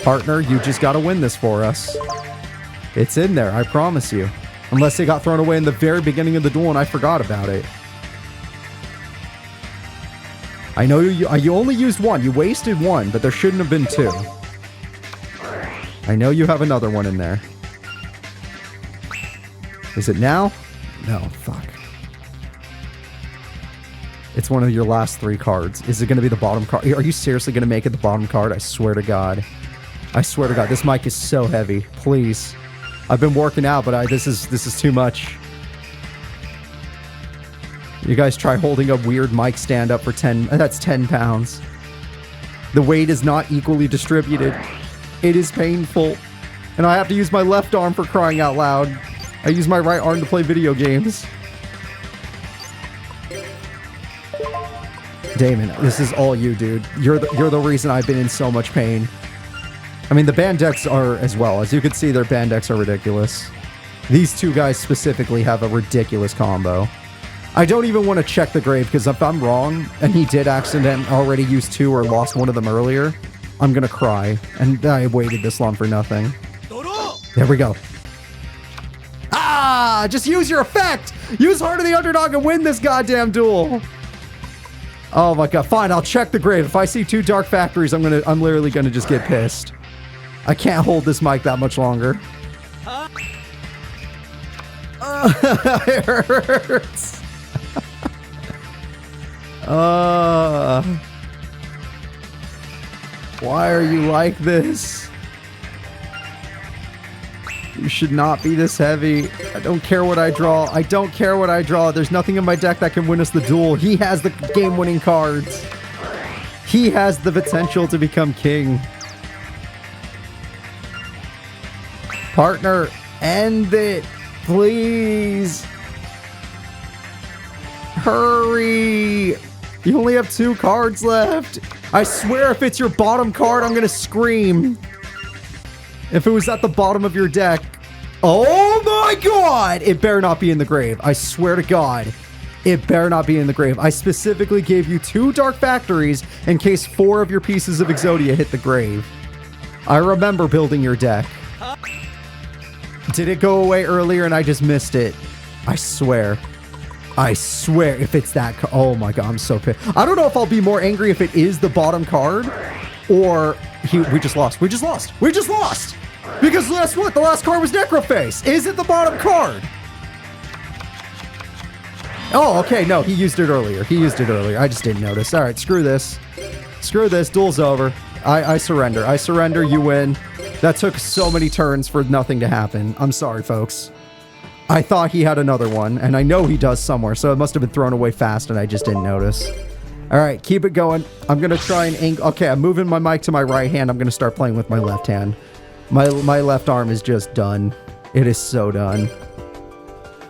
Partner, you just gotta win this for us. It's in there, I promise you. Unless they got thrown away in the very beginning of the duel and I forgot about it. I know you only used 1. You wasted 1, but there shouldn't have been 2. I know you have another one in there. Is it now? No, fuck. It's one of your last 3 cards. Is it going to be the bottom card? Are you seriously going to make it the bottom card? I swear to God. I swear to God. This mic is so heavy. Please. I've been working out, but this is too much. You guys try holding a weird mic stand up for 10... That's 10 pounds. The weight is not equally distributed. It is painful. And I have to use my left arm for crying out loud. I use my right arm to play video games. Damon, this is all you, dude. You're the reason I've been in so much pain. I mean, the band decks are as well. As you can see, their band decks are ridiculous. These 2 guys specifically have a ridiculous combo. I don't even want to check the grave, because if I'm wrong, and he did accidentally already use 2 or lost one of them earlier, I'm gonna cry. And I waited this long for nothing. There we go. Ah! Just use your effect! Use Heart of the Underdog and win this goddamn duel! Oh my god, fine, I'll check the grave. If I see 2 Dark Factories, I'm literally gonna just get pissed. I can't hold this mic that much longer. It hurts. Why are you like this? You should not be this heavy. I don't care what I draw. I don't care what I draw. There's nothing in my deck that can win us the duel. He has the game-winning cards. He has the potential to become king. Partner, end it, please. Hurry. You only have 2 cards left. I swear if it's your bottom card, I'm going to scream. If it was at the bottom of your deck. Oh my god! It better not be in the grave. I swear to god. It better not be in the grave. I specifically gave you 2 Dark Factories in case 4 of your pieces of Exodia hit the grave. I remember building your deck. Did it go away earlier and I just missed it? I swear. I swear if it's that... Oh my god, I'm so pissed. I don't know if I'll be more angry if it is the bottom card or... We just lost. We just lost. We just lost! Because guess what? The last card was Necroface. Is it the bottom card? Oh, okay. No, he used it earlier. He used it earlier. I just didn't notice. All right, screw this. Screw this. Duel's over. I surrender. I surrender. You win. That took so many turns for nothing to happen. I'm sorry, folks. I thought he had another one, and I know he does somewhere, so it must have been thrown away fast, and I just didn't notice. All right, keep it going. I'm going to try and... Okay, I'm moving my mic to my right hand. I'm going to start playing with my left hand. My left arm is just done. It is so done.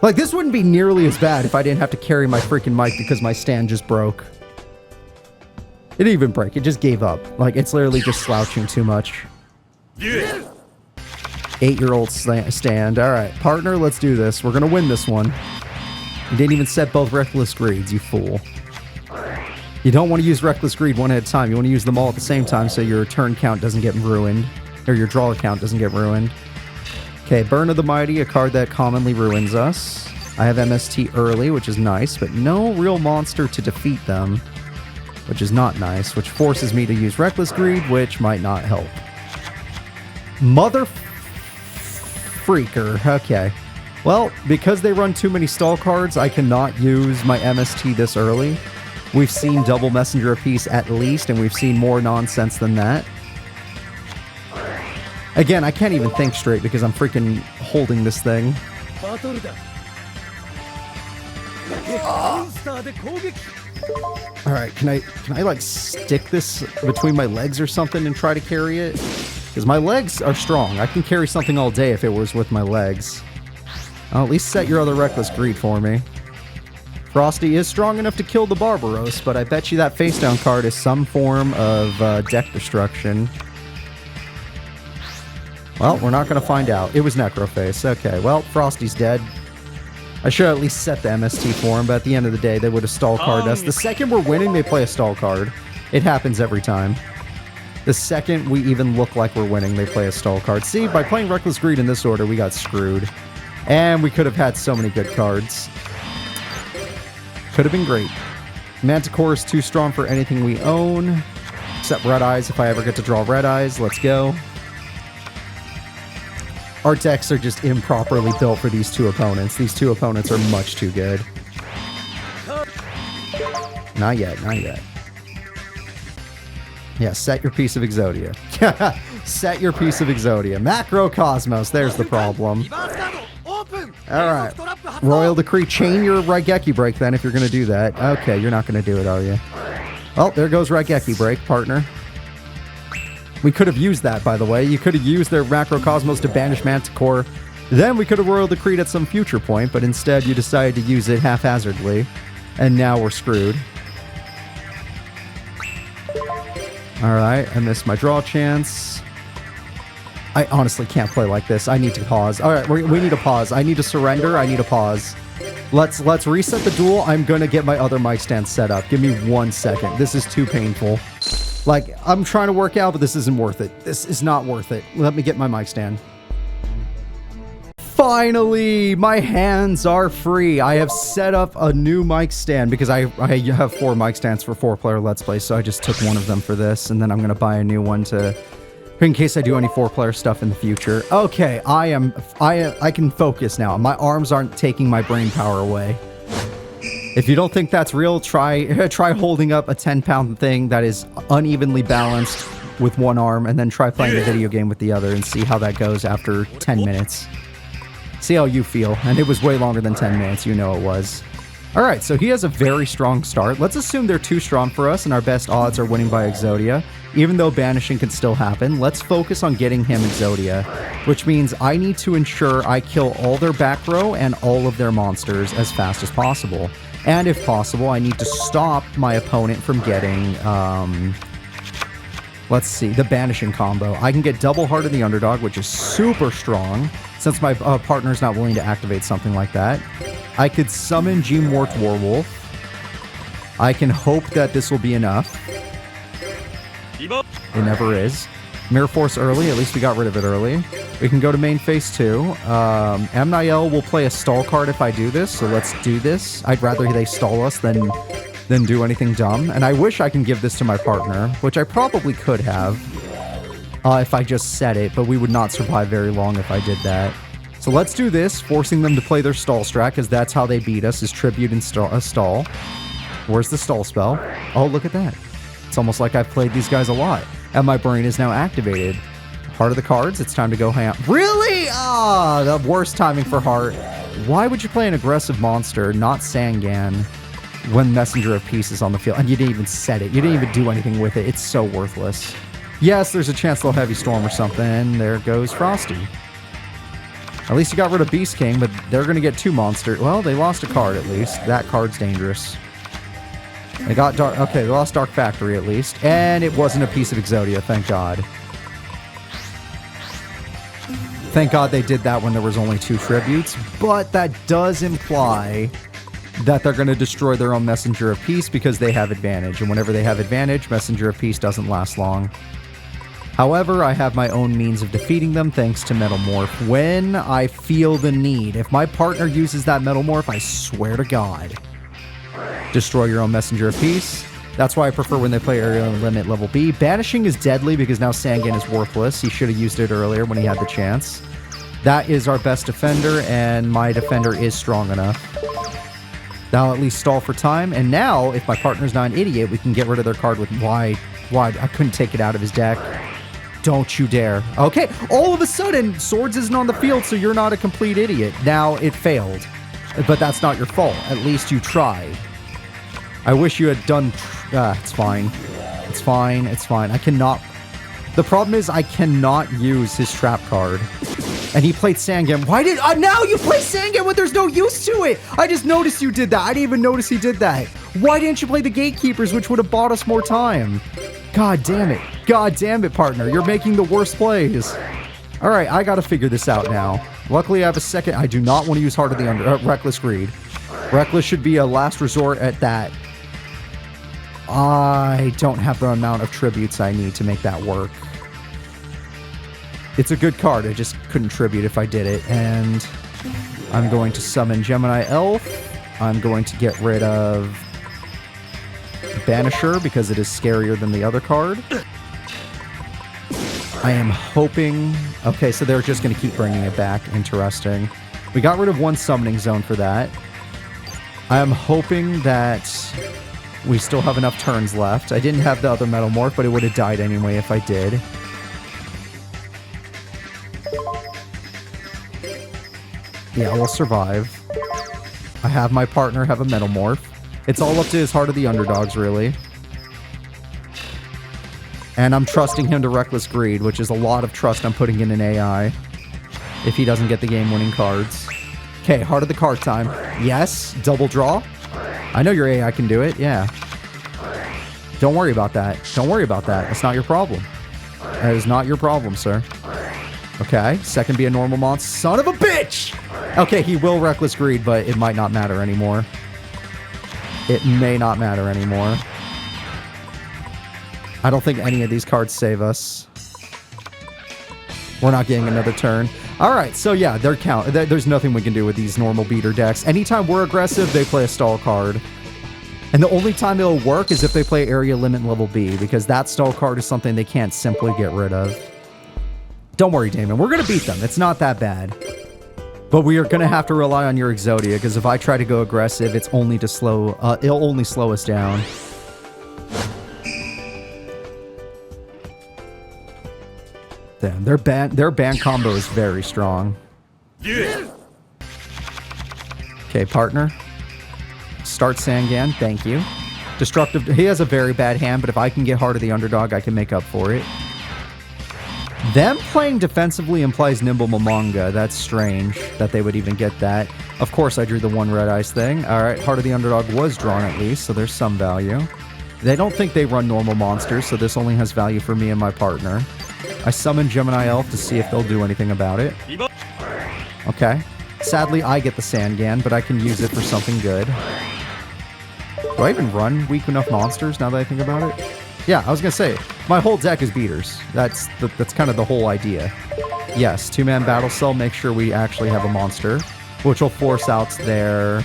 Like, this wouldn't be nearly as bad if I didn't have to carry my freaking mic because my stand just broke. It didn't even break. It just gave up. Like, it's literally just slouching too much. 8-year-old stand. All right, partner, let's do this. We're going to win this one. You didn't even set both Reckless Greeds, you fool. You don't want to use Reckless Greed one at a time. You want to use them all at the same time so your turn count doesn't get ruined. Or your draw count doesn't get ruined. Okay, Burn of the Mighty, a card that commonly ruins us. I have MST early, which is nice, but no real monster to defeat them, which is not nice, which forces me to use Reckless Greed, which might not help. Mother freaker. Okay. Well, because they run too many stall cards, I cannot use my MST this early. We've seen double Messenger apiece at least, and we've seen more nonsense than that. Again, I can't even think straight because I'm freaking holding this thing. Alright, can I like stick this between my legs or something and try to carry it? Because my legs are strong. I can carry something all day if it was with my legs. I'll at least set your other Reckless Greed for me. Frosty is strong enough to kill the Barbaros, but I bet you that face down card is some form of deck destruction. Well, we're not going to find out. It was Necroface. Okay, well, Frosty's dead. I should at least set the MST for him, but at the end of the day, they would have stall carded us. The second we're winning, they play a stall card. It happens every time. The second we even look like we're winning, they play a stall card. See, by playing Reckless Greed in this order, we got screwed. And we could have had so many good cards. Could have been great. Manticore is too strong for anything we own. Except Red Eyes if I ever get to draw Red Eyes. Let's go. Our decks are just improperly built for these 2 opponents. These 2 opponents are much too good. Not yet, not yet. Yeah, set your piece of Exodia. Set your piece of Exodia. Macrocosmos, there's the problem. Alright. Royal Decree, chain your Raigeki Break then if you're going to do that. Okay, you're not going to do it, are you? Well, there goes Raigeki Break, partner. We could have used that, by the way. You could have used their Macrocosmos to banish Manticore. Then we could have Royal Decreed at some future point, but instead you decided to use it haphazardly. And now we're screwed. Alright, I missed my draw chance. I honestly can't play like this. I need to pause. Alright, we need to pause. I need to surrender. I need to pause. Let's reset the duel. I'm going to get my other mic stand set up. Give me 1 second. This is too painful. Like, I'm trying to work out, but this isn't worth it. This is not worth it. Let me get my mic stand. Finally, my hands are free. I have set up a new mic stand because I have 4 mic stands for 4-player Let's Play, so I just took one of them for this, and then I'm going to buy a new one to... in case I do any 4-player stuff in the future. Okay, I can focus now. My arms aren't taking my brain power away. If you don't think that's real, try holding up a 10-pound thing that is unevenly balanced with one arm, and then try playing the video game with the other and see how that goes after 10 minutes. See how you feel. And it was way longer than 10 minutes. You know it was. All right, so he has a very strong start. Let's assume they're too strong for us, and our best odds are winning by Exodia. Even though banishing can still happen, let's focus on getting him Exodia, which means I need to ensure I kill all their back row and all of their monsters as fast as possible. And if possible, I need to stop my opponent from getting, let's see, the banishing combo. I can get double Heart of the Underdog, which is super strong, since my partner's not willing to activate something like that. I could summon G-Mort Warwolf. I can hope that this will be enough. It never is. Mirror Force early. At least we got rid of it early. We can go to main phase 2. Amniel will play a stall card if I do this, so let's do this. I'd rather they stall us than do anything dumb. And I wish I can give this to my partner, which I probably could have if I just set it, but we would not survive very long if I did that. So let's do this, forcing them to play their stall strat, because that's how they beat us, is tribute and stall. Where's the stall spell? Oh, look at that. It's almost like I've played these guys a lot. And my brain is now activated. Heart of the cards, it's time to go ham. Really? Ah, the worst timing for Heart. Why would you play an aggressive monster, not Sangan, when Messenger of Peace is on the field? And you didn't even set it. You didn't even do anything with it. It's so worthless. Yes, there's a chance they'll Heavy Storm or something. There goes Frosty. At least you got rid of Beast King, but they're going to get 2 monsters. Well, they lost a card at least. That card's dangerous. They got Dark... Okay, they lost Dark Factory at least. And it wasn't a piece of Exodia, thank God. Thank God they did that when there was only 2 tributes. But that does imply that they're going to destroy their own Messenger of Peace because they have advantage. And whenever they have advantage, Messenger of Peace doesn't last long. However, I have my own means of defeating them thanks to Metal Morph when I feel the need. If my partner uses that Metal Morph, I swear to God. Destroy your own Messenger of Peace. That's why I prefer when they play Area Limit level B. Banishing is deadly because now Sangan is worthless. He should have used it earlier when he had the chance. That is our best defender, and my defender is strong enough. That'll at least stall for time. And now, if my partner's not an idiot, we can get rid of their card with why I couldn't take it out of his deck. Don't you dare. Okay, all of a sudden, Swords isn't on the field, so you're not a complete idiot. Now, it failed. But that's not your fault. At least you tried. I wish you had done... it's fine. It's fine. It's fine. I cannot... The problem is I cannot use his trap card. And he played Sangan. Why did... now you play Sangan when there's no use to it! I just noticed you did that. I didn't even notice he did that. Why didn't you play the Gatekeepers, which would have bought us more time? God damn it. God damn it, partner. You're making the worst plays. All right, I got to figure this out now. Luckily, I have a second. I do not want to use Heart of the Reckless Greed. Reckless should be a last resort at that. I don't have the amount of tributes I need to make that work. It's a good card. I just couldn't tribute if I did it. And I'm going to summon Gemini Elf. I'm going to get rid of Banisher because it is scarier than the other card. I am hoping... Okay, so they're just going to keep bringing it back. Interesting. We got rid of 1 summoning zone for that. I am hoping that we still have enough turns left. I didn't have the other Metal Morph, but it would have died anyway if I did. Yeah, we'll survive. I have my partner have a Metal Morph. It's all up to his Heart of the Underdogs, really. And I'm trusting him to Reckless Greed, which is a lot of trust I'm putting in an AI. If he doesn't get the game-winning cards. Okay, Heart of the Card time. Yes, double draw. I know your AI can do it, yeah. Don't worry about that. Don't worry about that. That's not your problem. That is not your problem, sir. Okay, second be a normal monster. Son of a bitch! Okay, he will Reckless Greed, but it might not matter anymore. It may not matter anymore. I don't think any of these cards save us. We're not getting another turn. Alright, so yeah, they're there's nothing we can do with these normal beater decks. Anytime we're aggressive, they play a stall card. And the only time it'll work is if they play Area Limit Level B, because that stall card is something they can't simply get rid of. Don't worry, Damon. We're going to beat them. It's not that bad. But we are going to have to rely on your Exodia, because if I try to go aggressive, it's only to slow... it'll only slow us down. Damn, their ban combo is very strong. Okay, partner. Start Sangan. Thank you. Destructive. He has a very bad hand, but if I can get Heart of the Underdog, I can make up for it. Them playing defensively implies Nimble Momonga. That's strange that they would even get that. Of course, I drew the one red ice thing. All right, Heart of the Underdog was drawn at least, so there's some value. They don't think they run normal monsters, so this only has value for me and my partner. I summon Gemini Elf to see if they'll do anything about it. Okay. Sadly, I get the Sangan, but I can use it for something good. Do I even run weak enough monsters now that I think about it? Yeah, I was going to say, my whole deck is beaters. That's kind of the whole idea. Yes, 2-man Battle Cell, make sure we actually have a monster, which will force out their...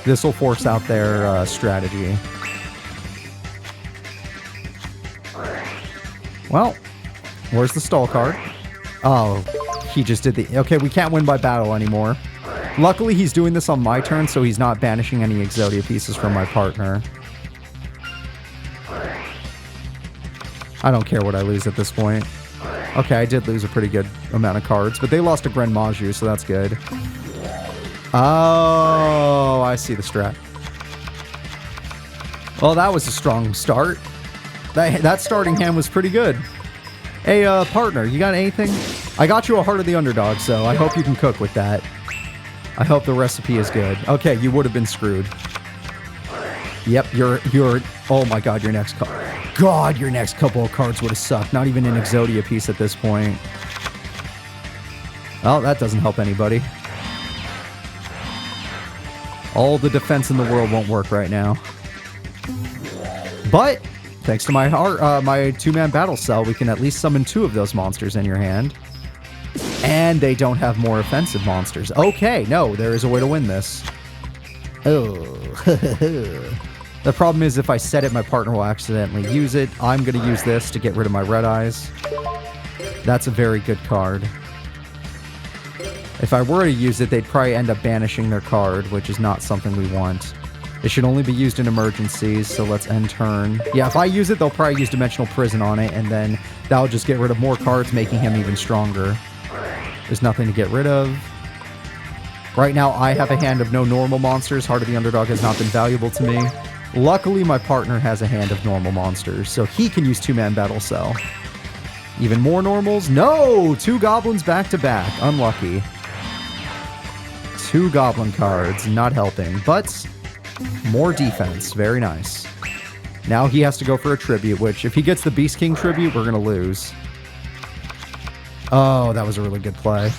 This will force out their strategy. Well, where's the stall card? Oh, he just did the... Okay, we can't win by battle anymore. Luckily, he's doing this on my turn, so he's not banishing any Exodia pieces from my partner. I don't care what I lose at this point. Okay, I did lose a pretty good amount of cards, but they lost to Gren Maju, so that's good. Oh, I see the strat. Well, that was a strong start. That starting hand was pretty good. Hey, partner, you got anything? I got you a Heart of the Underdog, so I hope you can cook with that. I hope the recipe is good. Okay, you would have been screwed. Yep, you're... Oh my god, your next card. God, your next couple of cards would have sucked. Not even an Exodia piece at this point. Well, that doesn't help anybody. All the defense in the world won't work right now. But, thanks to my my 2-man Battle Cell, we can at least summon 2 of those monsters in your hand. And they don't have more offensive monsters. Okay, no, there is a way to win this. Oh. The problem is if I set it, my partner will accidentally use it. I'm going to use this to get rid of my red eyes. That's a very good card. If I were to use it, they'd probably end up banishing their card, which is not something we want. It should only be used in emergencies, so let's end turn. Yeah, if I use it, they'll probably use Dimensional Prison on it, and then that'll just get rid of more cards, making him even stronger. There's nothing to get rid of. Right now, I have a hand of no normal monsters. Heart of the Underdog has not been valuable to me. Luckily, my partner has a hand of normal monsters, so he can use 2-man Battle Cell. Even more normals? No! 2 goblins back to back. Unlucky. 2 goblin cards, not helping, but more defense. Very nice. Now he has to go for a tribute, which if he gets the Beast King tribute, we're going to lose. Oh, that was a really good play.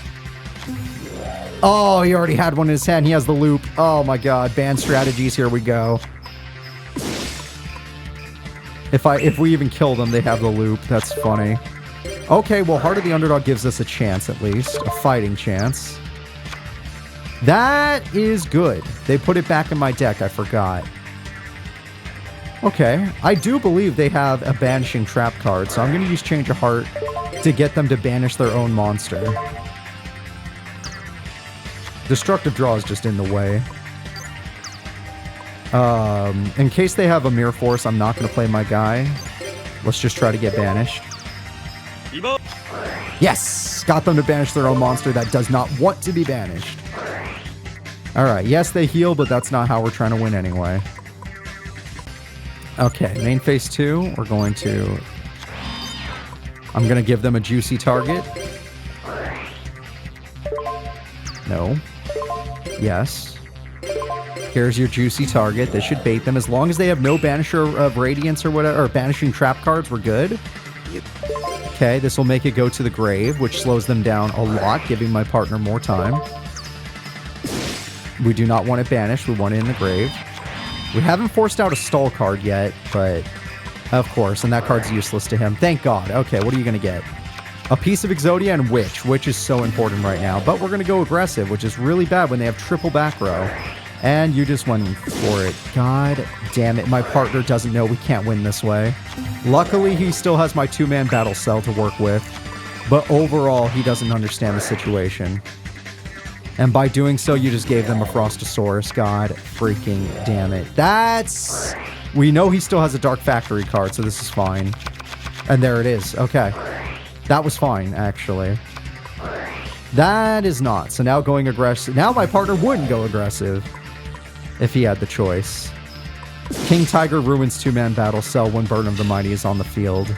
Oh, he already had one in his hand. He has the loop. Oh my god, banned strategies, here we go. If we even kill them, they have the loop. That's funny. Okay, well, Heart of the Underdog gives us a chance, at least. A fighting chance. That is good. They put it back in my deck, I forgot. Okay, I do believe they have a Banishing Trap card, so I'm going to use Change of Heart to get them to banish their own monster. Destructive Draw is just in the way. In case they have a Mirror Force, I'm not going to play my guy. Let's just try to get banished. Yes! Got them to banish their own monster that does not want to be banished. Alright, yes, they heal, but that's not how we're trying to win anyway. Okay, main phase 2, we're going to... I'm going to give them a juicy target. No. Yes. Here's your juicy target. This should bait them. As long as they have no Banisher of Radiance or whatever, or Banishing Trap cards, we're good. Okay, this will make it go to the grave, which slows them down a lot, giving my partner more time. We do not want it banished. We want it in the grave. We haven't forced out a stall card yet, but of course, and that card's useless to him. Thank God. Okay, what are you going to get? A piece of Exodia and Witch. Witch is so important right now, but we're going to go aggressive, which is really bad when they have triple back row. And you just went for it. God damn it. My partner doesn't know we can't win this way. Luckily, he still has my 2-man Battle Cell to work with, but overall, he doesn't understand the situation. And by doing so, you just gave them a Frostosaurus. God freaking damn it. That's... We know he still has a Dark Factory card, so this is fine. And there it is. Okay. That was fine, actually. That is not. So now going aggressive. Now my partner wouldn't go aggressive if he had the choice. King Tiger ruins 2-man battle cell when Burden of the Mighty is on the field.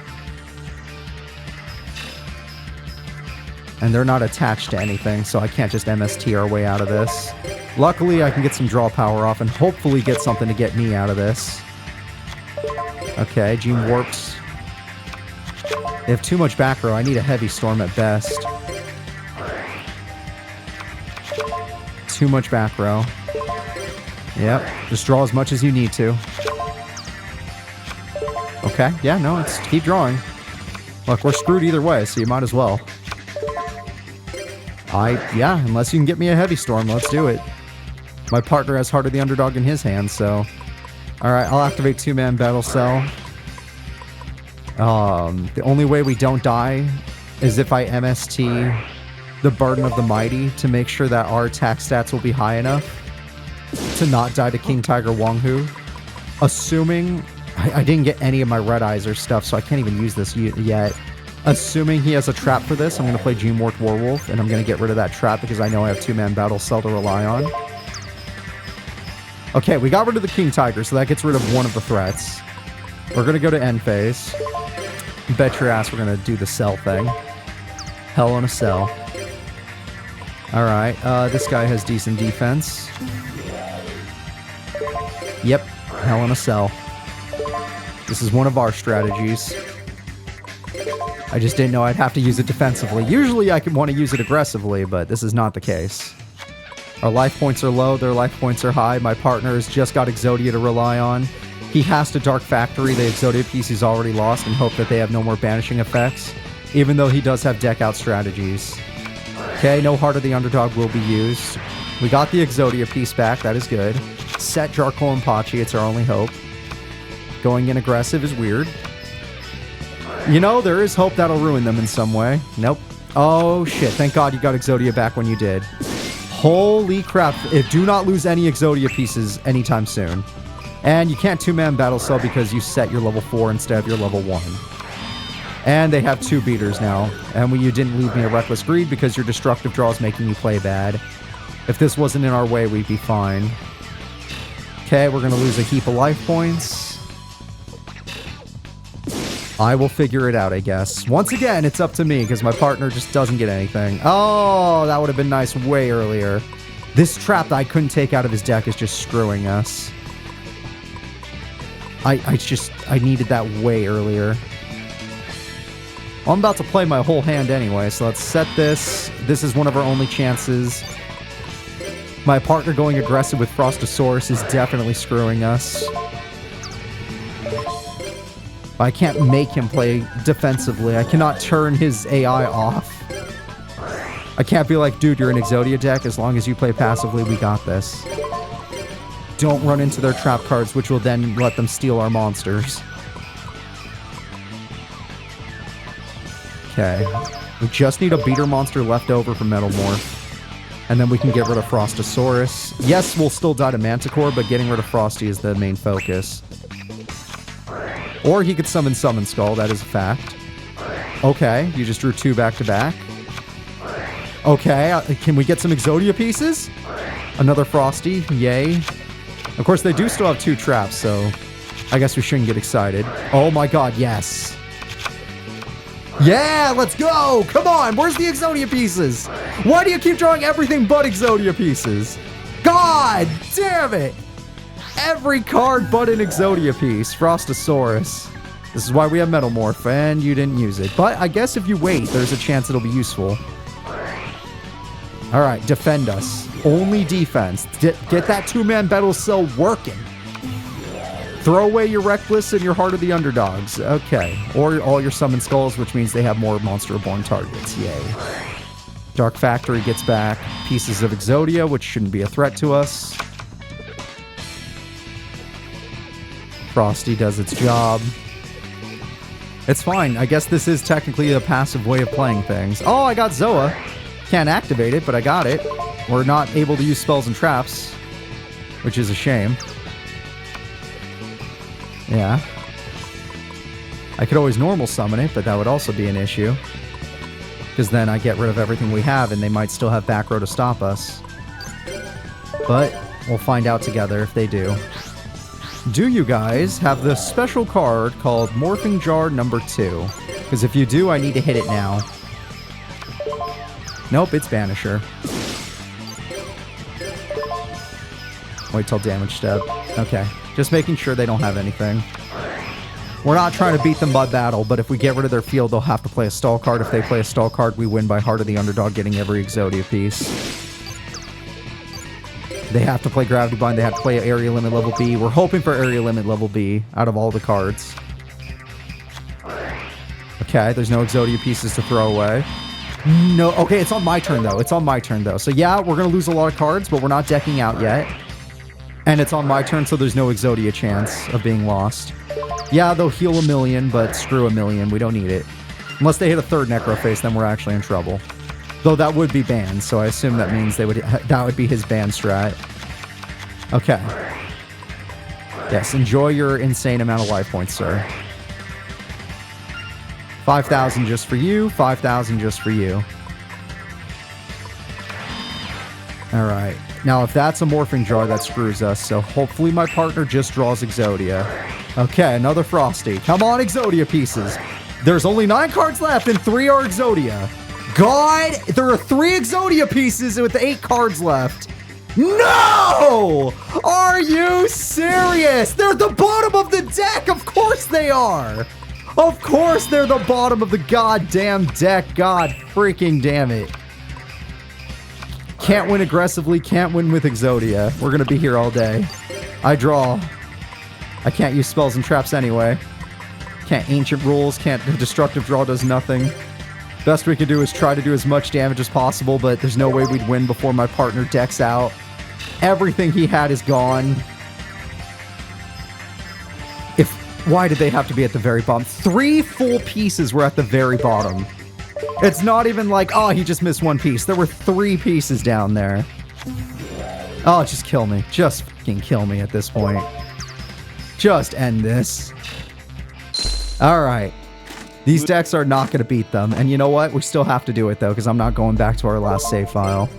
And they're not attached to anything, so I can't just MST our way out of this. Luckily, I can get some draw power off and hopefully get something to get me out of this. Okay, Gene warps. They have too much back row. I need a heavy storm at best. Too much back row. Yep, just draw as much as you need to. Okay, yeah, no, it's keep drawing. Look, we're screwed either way, so you might as well. Yeah, unless you can get me a heavy storm, let's do it. My partner has Heart of the Underdog in his hand, so... Alright, I'll activate 2-man battle cell. The only way we don't die is if I MST the Burden of the Mighty to make sure that our attack stats will be high enough to not die to King Tiger Wonghu. Assuming... I didn't get any of my red eyes or stuff, so I can't even use this yet. Assuming he has a trap for this, I'm going to play Gene Warped Werewolf, and I'm going to get rid of that trap because I know I have 2-man battle cell to rely on. Okay, we got rid of the King Tiger, so that gets rid of one of the threats. We're going to go to end phase. Bet your ass we're going to do the cell thing. Hell on a cell. Alright, this guy has decent defense. Yep, hell on a cell. This is one of our strategies. I just didn't know I'd have to use it defensively. Usually I could want to use it aggressively, but this is not the case. Our life points are low, their life points are high. My partner has just got Exodia to rely on. He has to Dark Factory the Exodia piece he's already lost and hope that they have no more banishing effects, even though he does have deck out strategies. Okay, no Heart of the Underdog will be used. We got the Exodia piece back, that is good. Set Jarkol and Pachi, it's our only hope. Going in aggressive is weird. You know, there is hope that'll ruin them in some way. Nope. Oh, shit. Thank God you got Exodia back when you did. Holy crap. Do not lose any Exodia pieces anytime soon. And you can't 2-man battle cell because you set your level 4 instead of your level 1. And they have 2 beaters now. And you didn't leave me a Reckless Greed because your destructive draw is making you play bad. If this wasn't in our way, we'd be fine. Okay, we're going to lose a heap of life points. I will figure it out, I guess. Once again, it's up to me, because my partner just doesn't get anything. Oh, that would have been nice way earlier. This trap that I couldn't take out of his deck is just screwing us. I needed that way earlier. Well, I'm about to play my whole hand anyway, so let's set this. This is one of our only chances. My partner going aggressive with Frostosaurus is definitely screwing us. I can't make him play defensively. I cannot turn his AI off. I can't be like, dude, you're an Exodia deck. As long as you play passively, we got this. Don't run into their trap cards, which will then let them steal our monsters. Okay. We just need a beater monster left over for Metal Morph. And then we can get rid of Frostosaurus. Yes, we'll still die to Manticore, but getting rid of Frosty is the main focus. Or he could summon Summon Skull, that is a fact. Okay, you just drew 2 back-to-back. Okay, can we get some Exodia pieces? Another Frosty, yay. Of course, they do still have 2 traps, so I guess we shouldn't get excited. Oh my god, yes. Yeah, let's go! Come on, where's the Exodia pieces? Why do you keep drawing everything but Exodia pieces? God damn it! Every card but an Exodia piece. Frostosaurus. This is why we have Metal Morph, and you didn't use it. But I guess if you wait, there's a chance it'll be useful. Alright, defend us. Only defense. Get that 2-man battle cell working. Throw away your Reckless and your Heart of the Underdogs. Okay. Or all your Summon Skulls, which means they have more Monster Reborn targets. Yay. Dark Factory gets back pieces of Exodia, which shouldn't be a threat to us. Frosty does its job. It's fine. I guess this is technically a passive way of playing things. Oh, I got Zoa. Can't activate it, but I got it. We're not able to use spells and traps, which is a shame. Yeah. I could always normal summon it, but that would also be an issue. Because then I get rid of everything we have, and they might still have back row to stop us. But we'll find out together if they do. Do you guys have the special card called Morphing Jar number 2? Because if you do, I need to hit it now. Nope, it's Banisher. Wait till damage step. Okay, just making sure they don't have anything. We're not trying to beat them by battle, but if we get rid of their field, they'll have to play a stall card. If they play a stall card, we win by Heart of the Underdog, getting every Exodia piece. They have to play Gravity Bind. They have to play Area Limit level B. We're hoping for Area Limit level B out of all the cards. Okay, there's no Exodia pieces to throw away. No, okay, it's on my turn, though. It's on my turn, though. So, yeah, we're going to lose a lot of cards, but we're not decking out yet. And it's on my turn, so there's no Exodia chance of being lost. Yeah, they'll heal 1,000,000, but screw 1,000,000. We don't need it. Unless they hit a third Necroface, then we're actually in trouble. Though that would be banned, so I assume that means that would be his ban strat. Okay. Yes, enjoy your insane amount of life points, sir. 5,000 just for you, 5,000 just for you. Alright. Now, if that's a Morphing Jar, that screws us, so hopefully my partner just draws Exodia. Okay, another Frosty. Come on, Exodia pieces. There's only 9 cards left, and 3 are Exodia. God, there are 3 Exodia pieces with 8 cards left. No! Are you serious? They're at the bottom of the deck. Of course they are. Of course they're the bottom of the goddamn deck. God freaking damn it. Can't win aggressively. Can't win with Exodia. We're going to be here all day. I draw. I can't use spells and traps anyway. Can't Ancient Rules. Can't. Destructive Draw does nothing. Best we can do is try to do as much damage as possible, but there's no way we'd win before my partner decks out. Everything he had is gone. Why did they have to be at the very bottom? 3 full pieces were at the very bottom. It's not even like, oh, he just missed 1 piece. There were 3 pieces down there. Oh, just kill me. Just fucking kill me at this point. Just end this. Alright. These decks are not going to beat them. And you know what? We still have to do it, though, because I'm not going back to our last save file.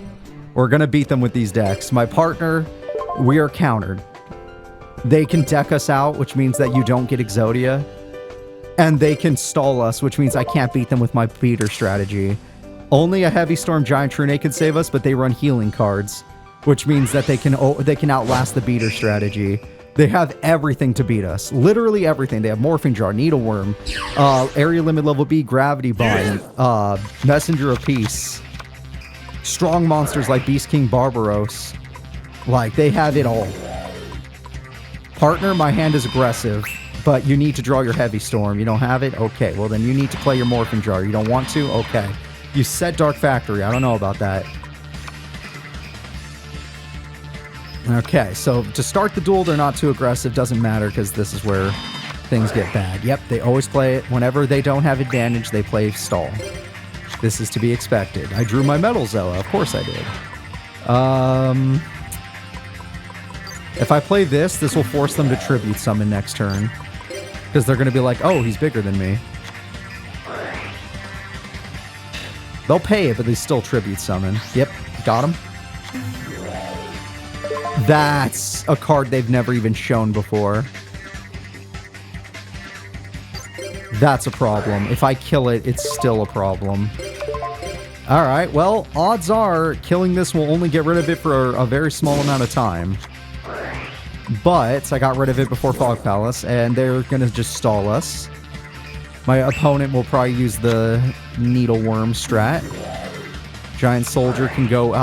We're going to beat them with these decks. My partner, we are countered. They can deck us out, which means that you don't get Exodia. And they can stall us, which means I can't beat them with my beater strategy. Only a Heavy Storm Giant Trune can save us, but they run healing cards. Which means that they can outlast the beater strategy. They have everything to beat us. Literally everything. They have Morphing Jar, Needleworm, Area Limit Level B, Gravity Bind, Messenger of Peace. Strong monsters like Beast King Barbaros. Like, they have it all. Partner, my hand is aggressive, but you need to draw your Heavy Storm. You don't have it? Okay, well then you need to play your Morphing Jar. You don't want to? Okay. You set Dark Factory. I don't know about that. Okay, so to start the duel, they're not too aggressive. Doesn't matter, because this is where things get bad. Yep, they always play it. Whenever they don't have advantage, they play stall. This is to be expected. I drew my Metal Zella. Of course I did. If I play this, this will force them to Tribute Summon next turn. Because they're going to be like, oh, he's bigger than me. They'll pay it, but they still Tribute Summon. Yep, got him. That's a card they've never even shown before. That's a problem. If I kill it, it's still a problem. Alright, well, odds are killing this will only get rid of it for a very small amount of time. But I got rid of it before Fog Palace, and they're going to just stall us. My opponent will probably use the Needleworm strat. Giant Soldier can go...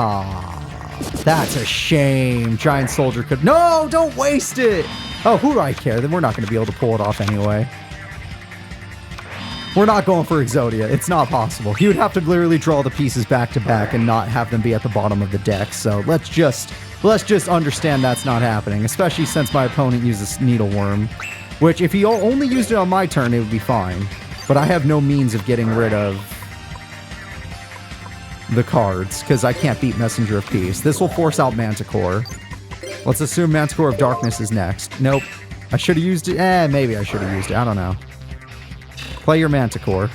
that's a shame. Giant Soldier could... No, don't waste it! Oh, who do I care? Then we're not going to be able to pull it off anyway. We're not going for Exodia. It's not possible. He would have to literally draw the pieces back to back and not have them be at the bottom of the deck. So let's just understand that's not happening, especially since my opponent uses Needleworm, which if he only used it on my turn, it would be fine. But I have no means of getting rid of the cards because I can't beat Messenger of Peace. This will force out Manticore. Let's assume Manticore of Darkness is next. Nope. I should have used it. Maybe I should have used it. I don't know. Play your Manticore.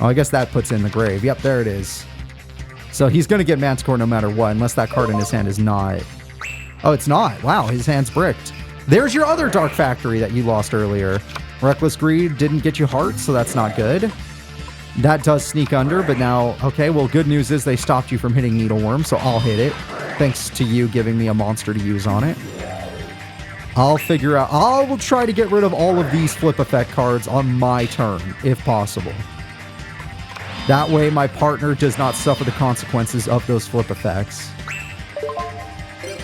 Oh, I guess that puts in the grave. Yep, there it is. So he's going to get Manticore no matter what, unless that card in his hand is not. Oh, it's not. Wow, his hand's bricked. There's your other Dark Factory that you lost earlier. Reckless Greed didn't get you hearts, so that's not good. That does sneak under, but now, okay, well, good news is they stopped you from hitting Needleworm, so I'll hit it. Thanks to you giving me a monster to use on it. I'll figure out, I will try to get rid of all of these flip effect cards on my turn, if possible. That way my partner does not suffer the consequences of those flip effects.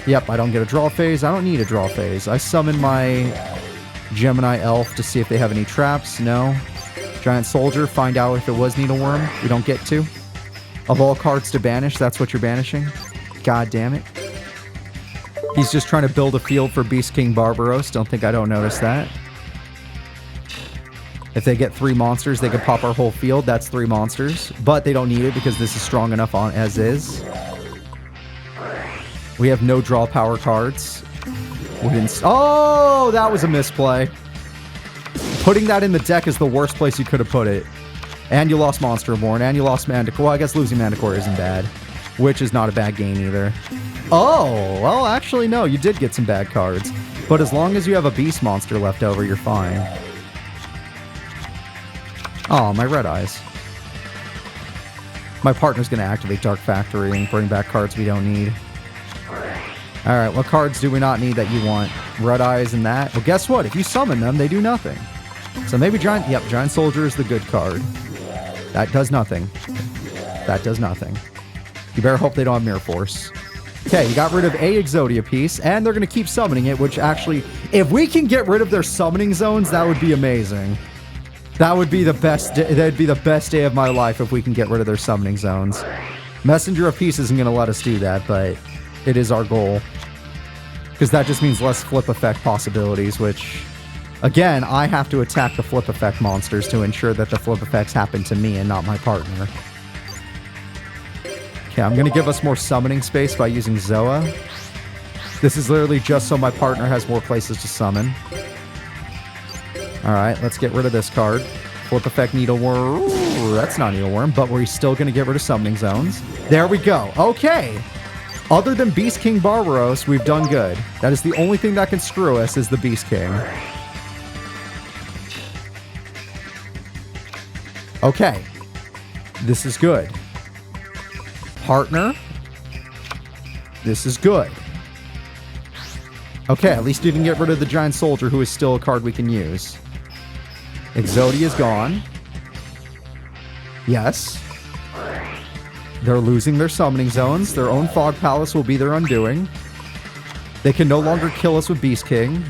Yep, I don't get a draw phase. I don't need a draw phase. I summon my Gemini Elf to see if they have any traps. No. Giant Soldier, find out if it was Needleworm. We don't get to. Of all cards to banish, that's what you're banishing? God damn it. He's just trying to build a field for Beast King Barbaros. Don't think I don't notice that. If they get 3 monsters, they can pop our whole field. That's 3 monsters. But they don't need it because this is strong enough on as is. We have no draw power cards. We didn't... Oh, that was a misplay. Putting that in the deck is the worst place you could have put it. And you lost Monsterborn, and you lost Manticore. Well, I guess losing Manticore isn't bad. Which is not a bad gain either. Oh, well, actually, no. You did get some bad cards. But as long as you have a Beast Monster left over, you're fine. Oh, my red eyes. My partner's going to activate Dark Factory and bring back cards we don't need. Alright, what cards do we not need that you want? Red eyes and that? Well, guess what? If you summon them, they do nothing. So maybe Giant... Yep, Giant Soldier is the good card. That does nothing. That does nothing. You better hope they don't have Mirror Force. Okay, you got rid of a Exodia piece, and they're going to keep summoning it, which actually... If we can get rid of their summoning zones, that would be amazing. That would be the best... That'd be the best day of my life if we can get rid of their summoning zones. Messenger of Peace isn't going to let us do that, but it is our goal. Because that just means less flip effect possibilities, which... Again, I have to attack the flip effect monsters to ensure that the flip effects happen to me and not my partner. Okay, I'm going to give us more summoning space by using Zoa. This is literally just so my partner has more places to summon. Alright, let's get rid of this card. Flip effect Needleworm. Ooh, that's not Needleworm, but we're still going to get rid of summoning zones. There we go. Okay. Other than Beast King Barbaros, we've done good. That is the only thing that can screw us is the Beast King. Okay. This is good. Partner. This is good. Okay, at least you can get rid of the Giant Soldier, who is still a card we can use. Exodia is gone. Yes. They're losing their summoning zones. Their own Fog Palace will be their undoing. They can no longer kill us with Beast King.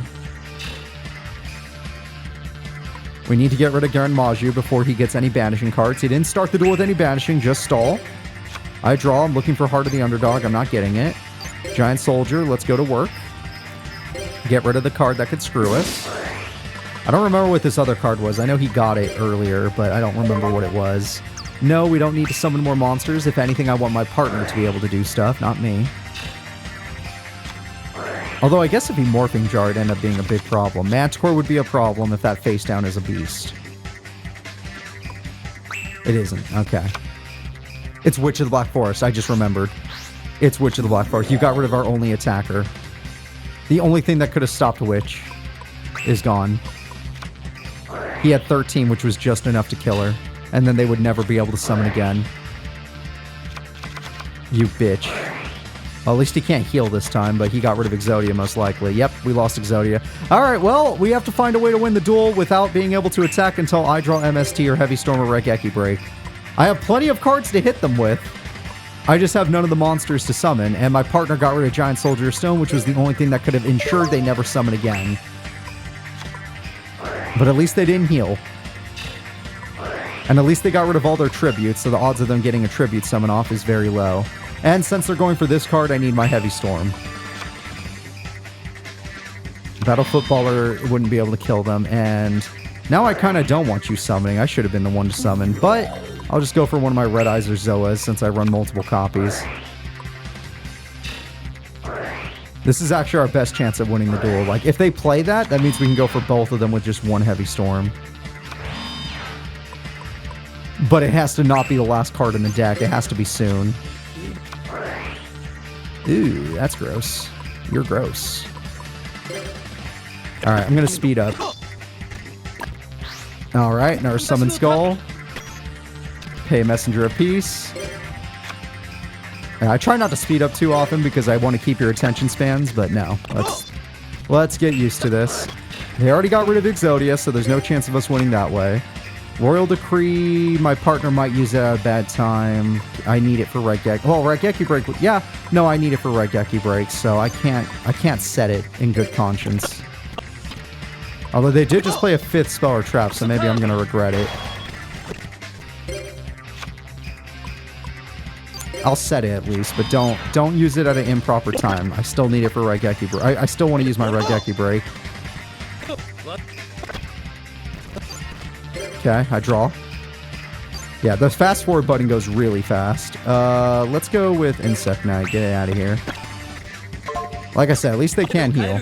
We need to get rid of Garen Maju before he gets any banishing cards. He didn't start the duel with any banishing, just stall. I draw. I'm looking for Heart of the Underdog. I'm not getting it. Giant Soldier, let's go to work. Get rid of the card that could screw us. I don't remember what this other card was. I know he got it earlier, but I don't remember what it was. No, we don't need to summon more monsters. If anything, I want my partner to be able to do stuff, not me. Although I guess if he Morphing Jar, it'd end up being a big problem. Manticore would be a problem if that face down is a beast. It isn't. Okay. It's Witch of the Black Forest. I just remembered. It's Witch of the Black Forest. You got rid of our only attacker. The only thing that could have stopped Witch is gone. He had 13, which was just enough to kill her. And then they would never be able to summon again. You bitch. Well, at least he can't heal this time, but he got rid of Exodia most likely. Yep, we lost Exodia. Alright, well, we have to find a way to win the duel without being able to attack until I draw MST or Heavy Storm or Regeki Break. I have plenty of cards to hit them with. I just have none of the monsters to summon, and my partner got rid of Giant Soldier of Stone, which was the only thing that could have ensured they never summon again. But at least they didn't heal. And at least they got rid of all their tributes, so the odds of them getting a tribute summon off is very low. And since they're going for this card, I need my Heavy Storm. Battle Footballer wouldn't be able to kill them, and now I kind of don't want you summoning. I should have been the one to summon, but I'll just go for one of my Red Eyes or Zoas since I run multiple copies. This is actually our best chance at winning the duel. Like, if they play that, that means we can go for both of them with just one Heavy Storm. But it has to not be the last card in the deck. It has to be soon. Ooh, that's gross. You're gross. Alright, I'm going to speed up. Alright, another Summon Skull. Pay Messenger of Peace. I try not to speed up too often because I want to keep your attention spans, but no. Let's get used to this. They already got rid of Exodia, so there's no chance of us winning that way. Royal Decree, my partner might use it at a bad time. I need it for Raigeki. Well, Raigeki Break, yeah. No, I need it for Raigeki Break, so I can't set it in good conscience. Although they did just play a 5th spell or trap, so maybe I'm gonna regret it. I'll set it at least, but don't use it at an improper time. I still need it for Raigeki Break. I still want to use my Raigeki Break. Okay, I draw. Yeah, the fast forward button goes really fast. Let's go with Insect Knight. Get it out of here. Like I said, at least they can heal.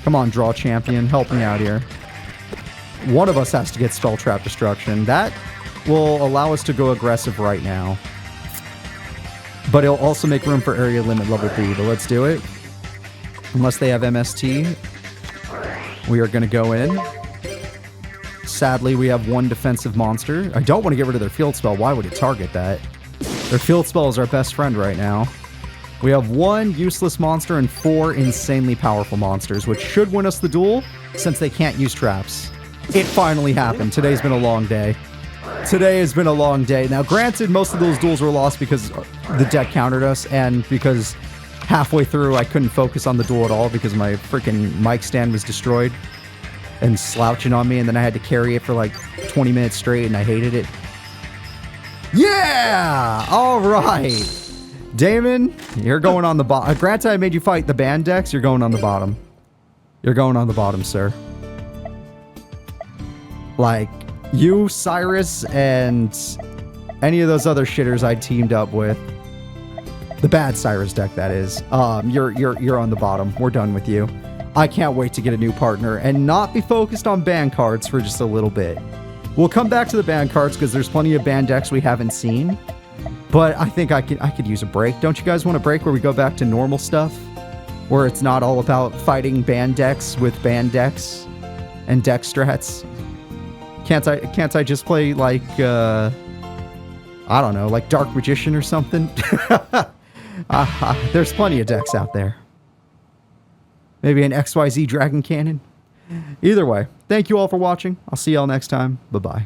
Come on, draw champion. Help me out here. One of us has to get Spell Trap Destruction. That will allow us to go aggressive right now. But it'll also make room for Area Limit level B. But let's do it. Unless they have MST. We are going to go in. Sadly, we have one defensive monster. I don't want to get rid of their field spell. Why would it target that? Their field spell is our best friend right now. We have one useless monster and 4 insanely powerful monsters, which should win us the duel since they can't use traps. It finally happened. Today's been a long day. Today has been a long day. Now, granted, most of those duels were lost because the deck countered us and because halfway through I couldn't focus on the duel at all because my freaking mic stand was destroyed and slouching on me, and then I had to carry it for like 20 minutes straight, and I hated it. Yeah! All right. Damon, you're going on the bottom. Granted, I made you fight the band decks. You're going on the bottom. You're going on the bottom, sir. Like, you, Cyrus, and any of those other shitters I teamed up with. The bad Cyrus deck, that is. You're on the bottom. We're done with you. I can't wait to get a new partner and not be focused on band cards for just a little bit. We'll come back to the band cards because there's plenty of band decks we haven't seen. But I think I could use a break. Don't you guys want a break where we go back to normal stuff? Where it's not all about fighting band decks with band decks and deck strats? Can't I just play like, I don't know, like Dark Magician or something? There's plenty of decks out there. Maybe an XYZ Dragon Cannon? Either way, thank you all for watching. I'll see y'all next time. Bye-bye.